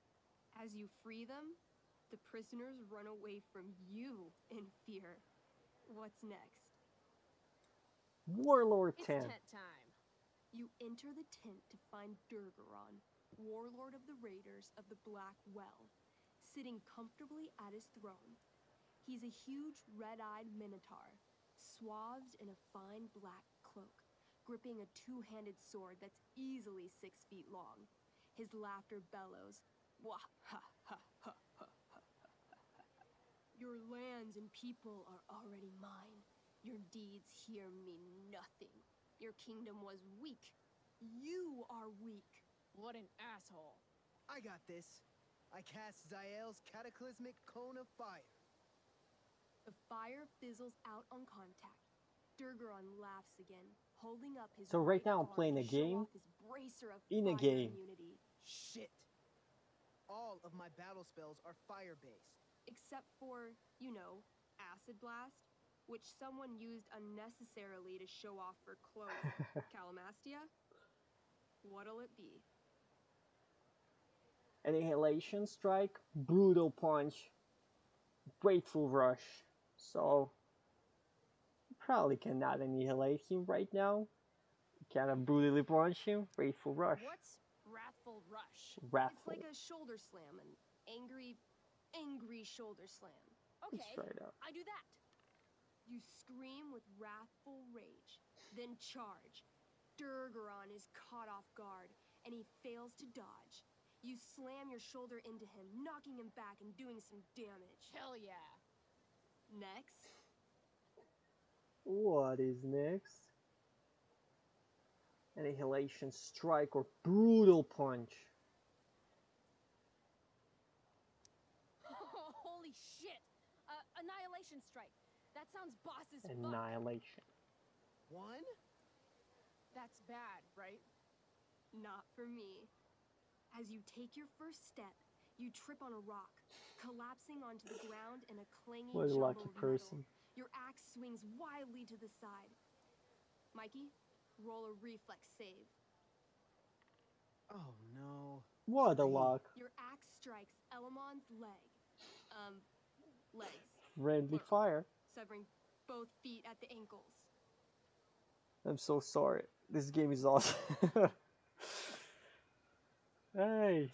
As you free them, the prisoners run away from you in fear. What's next? Warlord It's 10. tent time. You enter the tent to find Durgaron, warlord of the Raiders of the Black Well, sitting comfortably at his throne. He's a huge red-eyed minotaur, swathed in a fine black cloak, gripping a two-handed sword that's easily 6 feet long. His laughter bellows, "Wah ha ha ha ha ha ha ha. Your lands and people are already mine. Your deeds here mean nothing. Your kingdom was weak. You are weak." What an asshole. I got this. I cast Zael's cataclysmic cone of fire. The fire fizzles out on contact. Durgaron laughs again, holding up his So right now I'm arm playing to a show game off his bracer of in a fire game. immunity. Shit. All of my battle spells are fire-based. Except for, you know, Acid Blast, which someone used unnecessarily to show off for Chloe. Calamastia? What'll it be? Annihilation Strike, Brutal Punch, Grateful Rush. So, you probably cannot annihilate him right now. You cannot brutally punch him. Grateful Rush. What's Wrathful Rush? It's Wrathful. like a shoulder slam, an angry shoulder slam. Okay, Straight up. I do that. You scream with wrathful rage, then charge. Durgaron is caught off guard, and he fails to dodge. You slam your shoulder into him, knocking him back and doing some damage. Hell yeah. Next, What is next? Annihilation Strike or Brutal Punch. Holy shit! Annihilation Strike. That sounds boss as fuck. Annihilation. One? That's bad, right? not for me. As you take your first step, you trip on a rock, collapsing onto the ground in a clanging What a jumble lucky of person. metal. Your axe swings wildly to the side. Mikey, roll a reflex save. Oh no. What a 3. luck. Your axe strikes Elamon's leg. Legs. Friendly Plural. fire. Severing both feet at the ankles. I'm so sorry. This game is awesome. Hey.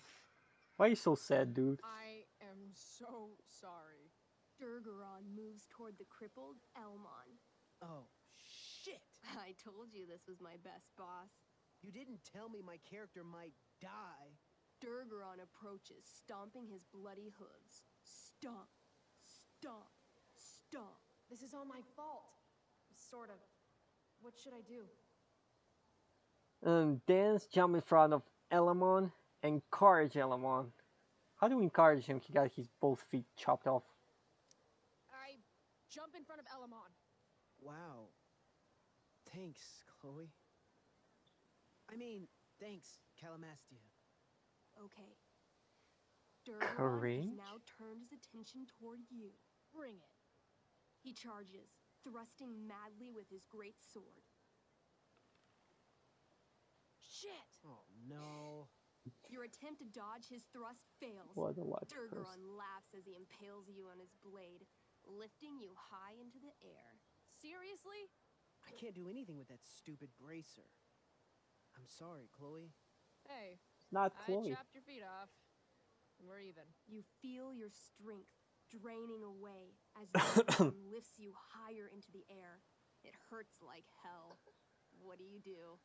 Why are you so sad, dude? I am so sorry. Durgaron moves toward the crippled Elmon. Oh, shit. I told you this was my best boss. You didn't tell me my character might die. Durgaron approaches, stomping his bloody hooves. Stomp, stomp, stomp. This is all my fault. Sort of. What should I do? Dance, jump in front of Elamon, encourage Elamon. How do we encourage him? He got his both feet chopped off. I jump in front of Elamon. Wow. Thanks, Chloe. I mean, thanks, Calamastia. Okay. Durgaron has Courage? now turned his attention toward you. Bring it. He charges, thrusting madly with his great sword. Shit! Oh no. Your attempt to dodge his thrust fails. What a logic person. Durgaron laughs as he impales you on his blade, lifting you high into the air. Seriously? I can't do anything with that stupid bracer. I'm sorry, Chloe. Hey, It's not I Chloe. chopped your feet off. We're even. You feel your strength draining away as Durgaron lifts you higher into the air. It hurts like hell. What do you do?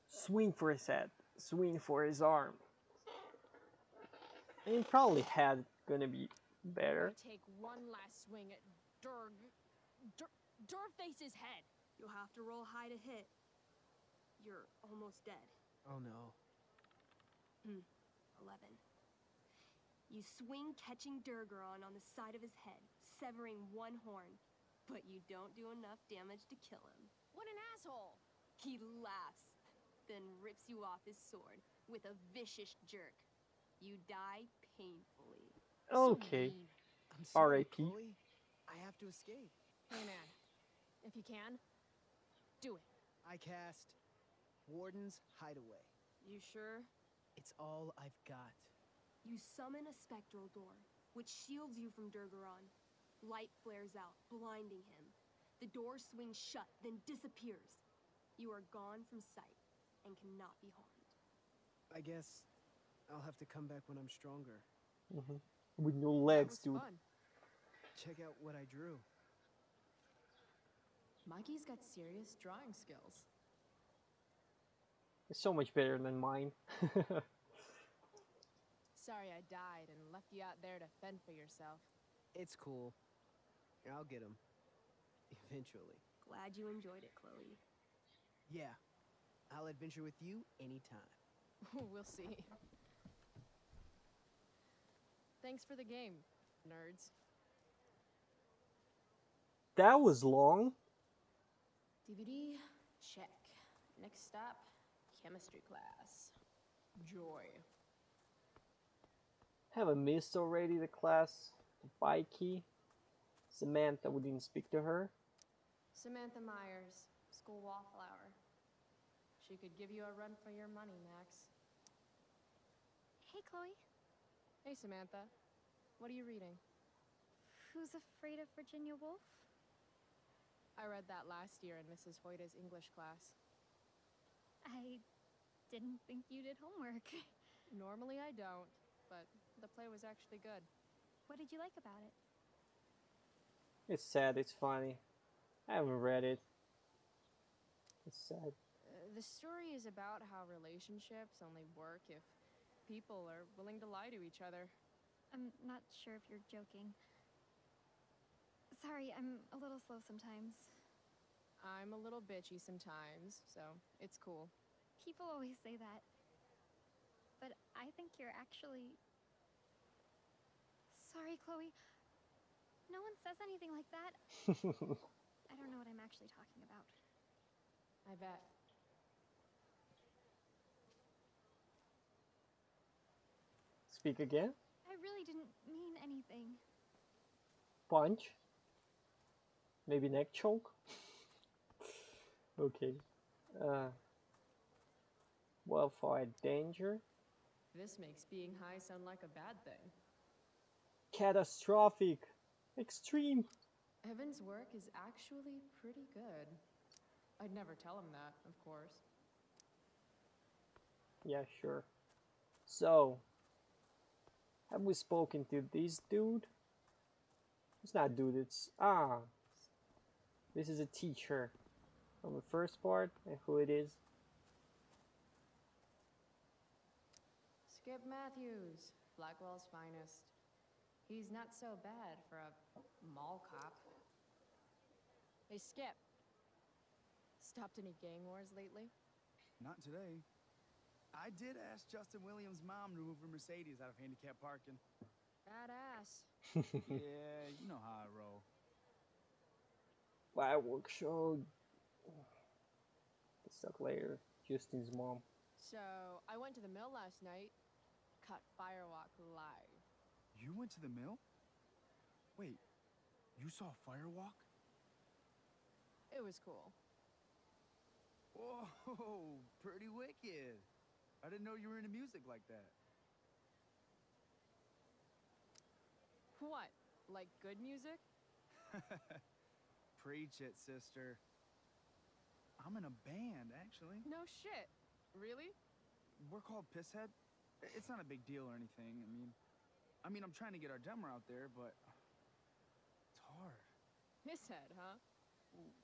Swing for his head. Swing for his arm. And probably head gonna be better. I take one last swing at Durface's head. You'll have to roll high to hit. You're almost dead. Oh no. 11. You swing, catching Durgaron on the side of his head, severing one horn, but you don't do enough damage to kill him. What an asshole! He laughs, then rips you off his sword with a vicious jerk. You die painfully. Okay. So mean. I'm sorry, R.I.P. Chloe. I have to escape. Hey man, if you can, do it. I cast Warden's Hideaway. You sure? It's all I've got. You summon a spectral door, which shields you from Durgaron. Light flares out, blinding him. The door swings shut, then disappears. You are gone from sight and cannot be harmed. I guess I'll have to come back when I'm stronger. With no That legs, was dude. fun. Check out what I drew. Mikey's got serious drawing skills. It's so much better than mine. Sorry I died and left you out there to fend for yourself. It's cool. I'll get him. Eventually. Glad you enjoyed it, Chloe. Yeah. I'll adventure with you anytime. We'll see. Thanks for the game, nerds. That was long. DVD, check. Next stop, chemistry class. Joy. Haven't missed already the class. Vikey. Samantha, we didn't speak to her. Samantha Myers, school wallflower. She could give you a run for your money, Max. Hey, Chloe. Hey, Samantha. What are you reading? Who's Afraid of Virginia Woolf? I read that last year in Mrs. Hoyta's English class. I didn't think you did homework. Normally I don't, but the play was actually good. What did you like about it? It's sad, it's funny. I haven't read it. It's sad. The story is about how relationships only work if people are willing to lie to each other. I'm not sure if you're joking. Sorry, I'm a little slow sometimes. I'm a little bitchy sometimes, so it's cool. People always say that. But I think you're actually... Sorry, Chloe. No one says anything like that. I don't know what I'm actually talking about. I bet. Speak again. I really didn't mean anything. Punch. Maybe neck choke. Okay. Wildfire danger. This makes being high sound like a bad thing. Catastrophic. Extreme. Evan's work is actually pretty good. I'd never tell him that, of course. Yeah, sure. So, have we spoken to this dude? It's not dude, it's... This is a teacher from the first part, and who it is. Skip Matthews, Blackwell's finest. He's not so bad for a mall cop. Hey, Skip. Stopped any gang wars lately? Not today. I did ask Justin Williams' mom to move her Mercedes out of handicapped parking. Badass. Yeah, you know how I roll. Fireworks show. Let's talk later. Justin's mom. So, I went to the mill last night. Cut Firewalk live. You went to the mill? Wait, you saw Firewalk? It was cool. Whoa, pretty wicked. I didn't know you were into music like that. What? Like good music? Preach it, sister. I'm in a band, actually. No shit. Really? We're called Pisshead. It's not a big deal or anything. I mean, I'm trying to get our demo out there, but it's hard. Pisshead, huh?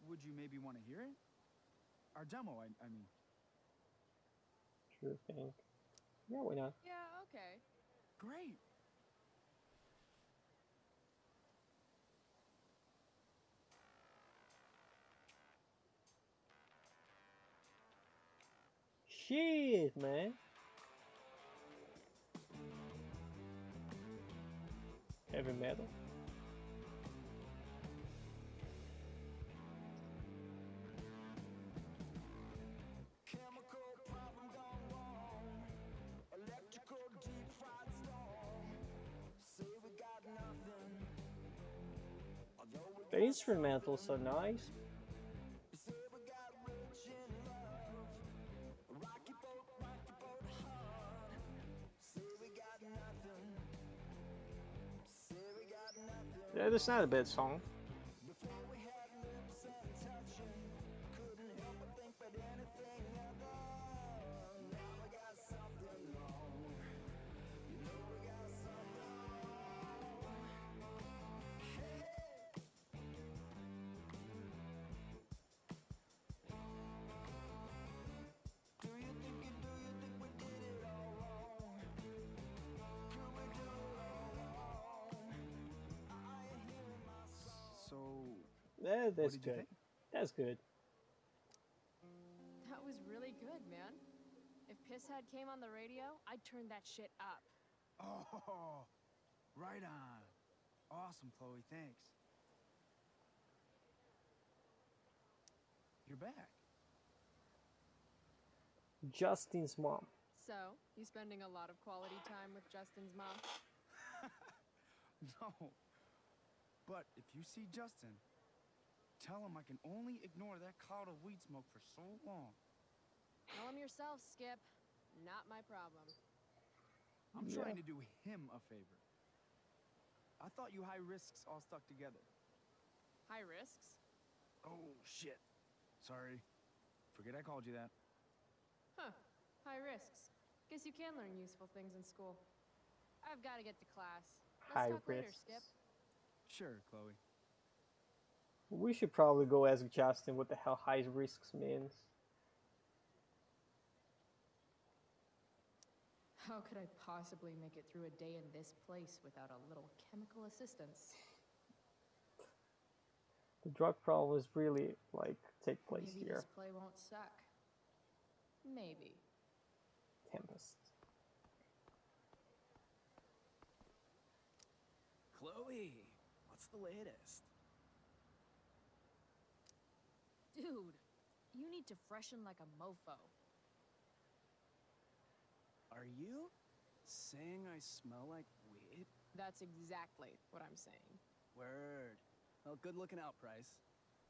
Would you maybe want to hear it? Our demo, I mean. Sure thing. Yeah, why not? Yeah, okay. Great. Shit, man. Heavy metal. The instrumentals are nice. Yeah, that's not a bad song. So, Yeah, what that's did you good. think? That's good. That was really good, man. If Pisshead came on the radio, I'd turn that shit up. Oh, right on. Awesome, Chloe, thanks. You're back. Justin's mom. So, you spending a lot of quality time with Justin's mom? No. But if you see Justin, tell him I can only ignore that cloud of weed smoke for so long. Tell him yourself, Skip. Not my problem. I'm Yeah. trying to do him a favor. I thought you high risks all stuck together. High risks? Oh, shit. Sorry. Forget I called you that. Huh. High risks. Guess you can learn useful things in school. I've got to get to class. Let's High talk later, risks. Skip. Sure, Chloe. We should probably go ask Justin what the hell high risks means. How could I possibly make it through a day in this place without a little chemical assistance? The drug problems really like take place Maybe here. this play won't suck. Maybe. Tempest. Chloe, what's the latest? Dude, you need to freshen like a mofo. Are you saying I smell like weed? That's exactly what I'm saying. Word. Well, good looking out, Price.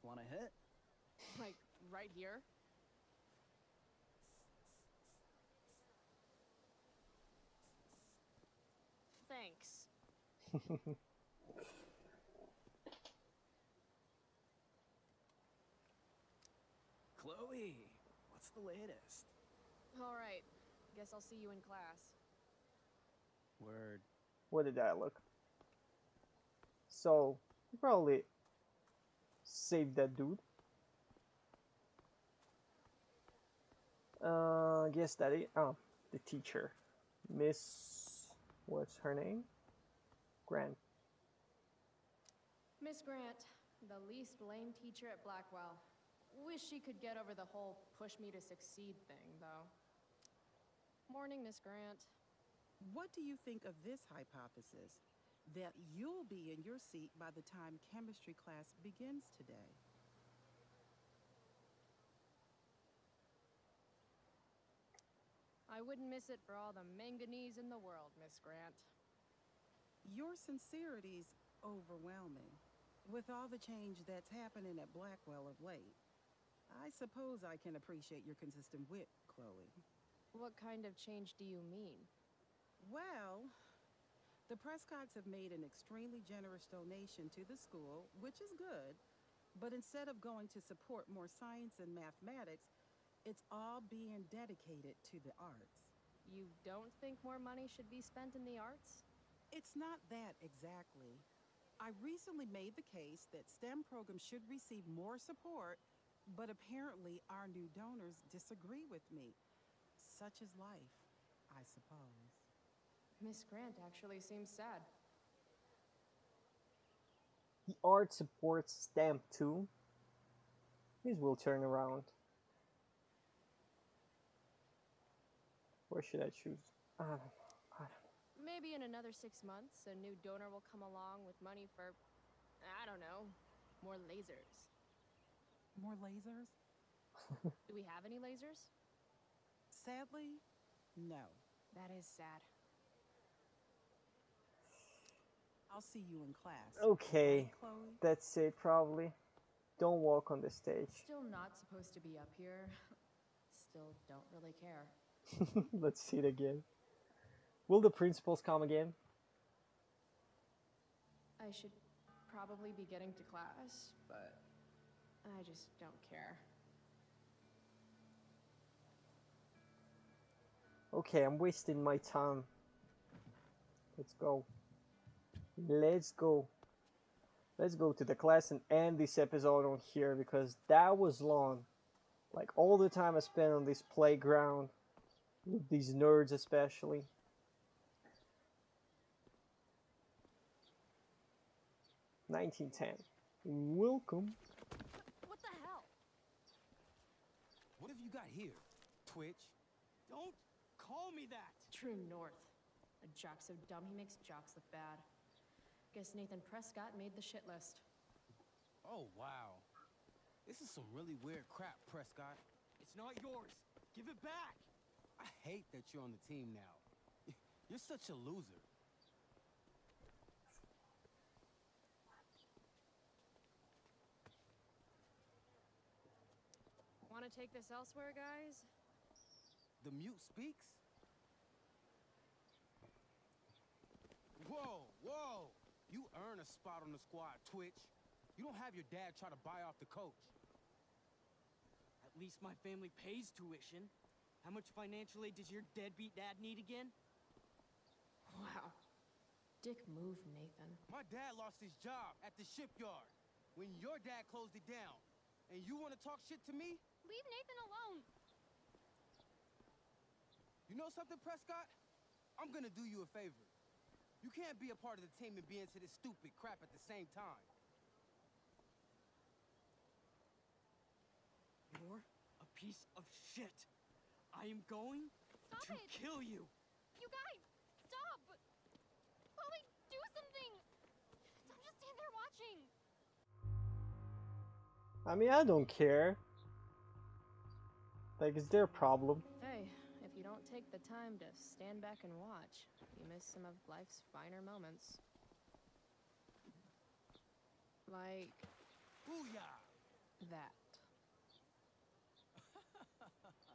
Want a hit? Like, right here? Thanks. Chloe, what's the latest? All right. Guess I'll see you in class. Word. What did that look? So, you probably saved that dude. Guess that it. Oh, the teacher. Miss. What's her name? Grant. Miss Grant, the least lame teacher at Blackwell. Wish she could get over the whole push me to succeed thing, though. Morning, Miss Grant. What do you think of this hypothesis? That you'll be in your seat by the time chemistry class begins today. I wouldn't miss it for all the manganese in the world, Miss Grant. Your sincerity's overwhelming. With all the change that's happening at Blackwell of late, I suppose I can appreciate your consistent wit, Chloe. What kind of change do you mean? Well, the Prescotts have made an extremely generous donation to the school, which is good, but instead of going to support more science and mathematics, it's all being dedicated to the arts. You don't think more money should be spent in the arts? It's not that exactly. I recently made the case that STEM programs should receive more support, but apparently our new donors disagree with me. Such is life, I suppose. Miss Grant actually seems sad. The art supports stamp too. This will turn around. Where should I choose? I don't Maybe in another 6 months, a new donor will come along with money for, I don't know, more lasers. More lasers? Do we have any lasers? Sadly, no. That is sad. I'll see you in class. Okay, Right, Chloe? that's it probably. Don't walk on the stage. Still not supposed to be up here. Still don't really care. Let's see it again. Will the principals come again? I should probably be getting to class, but I just don't care. Okay, I'm wasting my time. Let's go. Let's go. Let's go to the class and end this episode on here because that was long. Like all the time I spent on this playground with these nerds especially. $19.10. Welcome. What the hell? What have you got here? Twitch? Don't call me that! True North. A jock so dumb he makes jocks look bad. Guess Nathan Prescott made the shit list. Oh, wow. This is some really weird crap, Prescott. It's not yours. Give it back! I hate that you're on the team now. You're such a loser. Want to take this elsewhere, guys? The mute speaks? Whoa, whoa! You earn a spot on the squad, Twitch. You don't have your dad try to buy off the coach. At least my family pays tuition. How much financial aid does your deadbeat dad need again? Wow. Dick move, Nathan. My dad lost his job at the shipyard when your dad closed it down. And you want to talk shit to me? Leave Nathan alone. You know something, Prescott? I'm gonna do you a favor. You can't be a part of the team and be into this stupid crap at the same time. You're a piece of shit. I am going Stop to it! kill you. You guys, stop! Chloe, do something! Don't just stand there watching. I mean, I don't care. Like, it's their problem. Hey, if you don't take the time to stand back and watch, you miss some of life's finer moments. Like Booyah! that.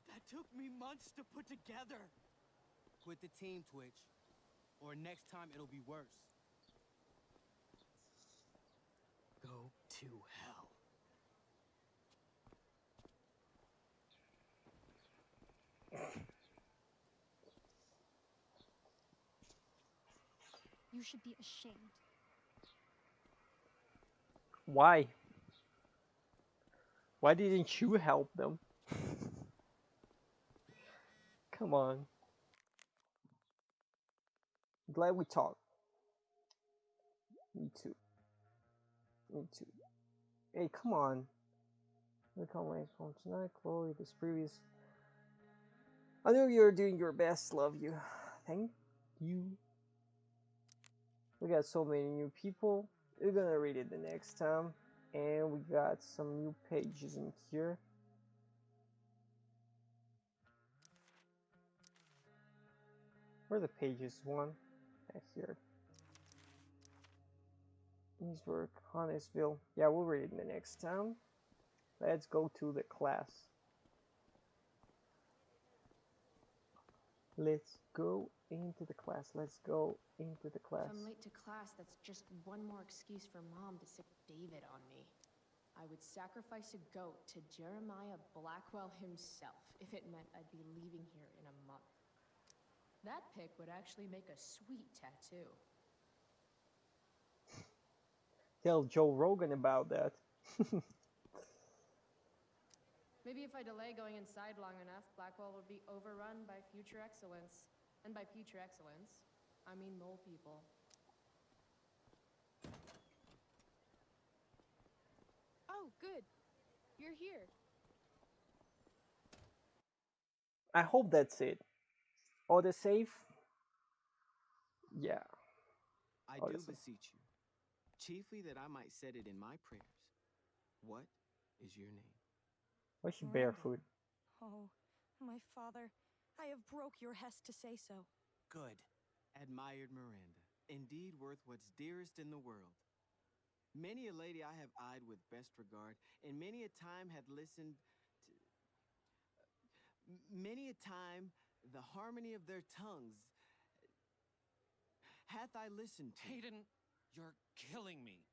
That took me months to put together. Quit the team, Twitch. Or next time it'll be worse. Go to hell. You should be ashamed. Why? Why didn't you help them? Come on. Glad we talked. Me too. Me too. Hey, come on. Look how my phone tonight, Chloe. This previous. I know you're doing your best. Love you. Thank you. We got so many new people. We're gonna read it the next time. And we got some new pages in here. Where the pages one? Here. Eastburg, Huntersville. Yeah, we'll read it in the next time. Let's go to the class. Let's go into the class. Let's go into the class. If I'm late to class, that's just one more excuse for Mom to sick David on me. I would sacrifice a goat to Jeremiah Blackwell himself if it meant I'd be leaving here in a month. That pic would actually make a sweet tattoo. Tell Joe Rogan about that. Maybe if I delay going inside long enough, Blackwell would be overrun by future excellence. And by future excellence, I mean mole people. Oh, good. You're here. I hope that's it. Auto save? Yeah. I Oh, do that's a- beseech you, chiefly that I might set it in my prayers. What is your name? Why is she Miranda. barefoot? Oh, my father, I have broke your hest to say so. Good. Admired Miranda, indeed worth what's dearest in the world. Many a lady I have eyed with best regard, and many a time had listened to... Many a time the harmony of their tongues hath I listened to. Hayden, you're killing me.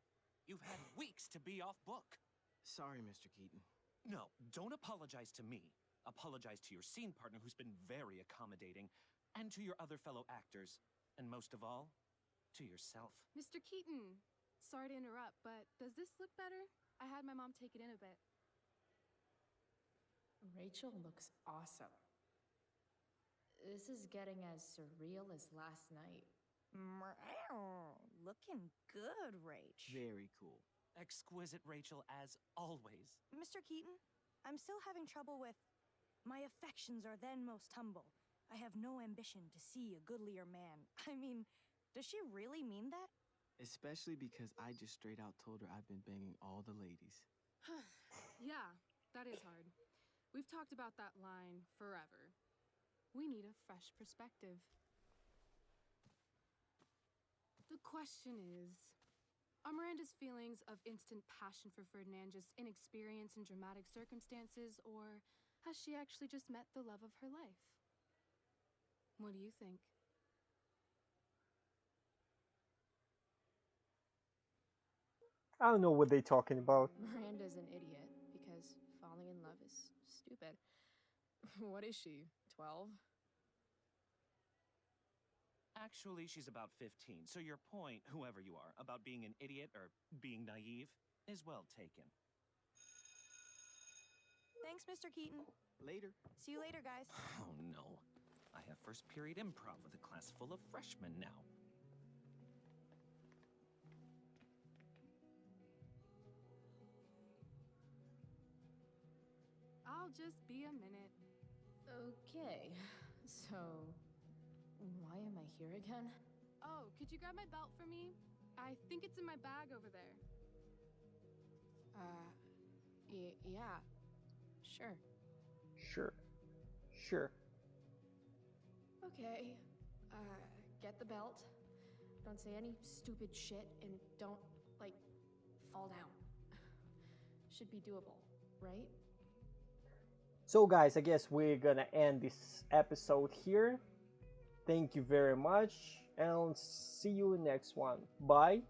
You've had weeks to be off book. Sorry, Mr. Keaton. No, don't apologize to me. Apologize to your scene partner, who's been very accommodating, and to your other fellow actors, and most of all, to yourself. Mr. Keaton, sorry to interrupt, but does this look better? I had my mom take it in a bit. Rachel looks awesome. This is getting as surreal as last night. Looking good, Rach. Very cool. Exquisite Rachel, as always. Mr. Keaton, I'm still having trouble with... My affections are then most humble. I have no ambition to see a goodlier man. I mean, does she really mean that? Especially because I just straight out told her I've been banging all the ladies. Yeah, that is hard. We've talked about that line forever. We need a fresh perspective. The question is, are Miranda's feelings of instant passion for Ferdinand just inexperience in dramatic circumstances, or has she actually just met the love of her life? What do you think? I don't know what they're talking about. Miranda's an idiot because falling in love is stupid. What is she, 12? Actually, she's about 15, so your point, whoever you are, about being an idiot or being naive is well taken. Thanks, Mr. Keaton. Later. See you later, guys. Oh no. I have first period improv with a class full of freshmen now. I'll just be a minute. Okay, so why am I here again? Oh, could you grab my belt for me? I think it's in my bag over there. Yeah, sure. Sure. Sure. Okay, get the belt. Don't say any stupid shit and don't, like, fall down. Should be doable, right? So guys, I guess we're gonna end this episode here. Thank you very much and see you next one. Bye.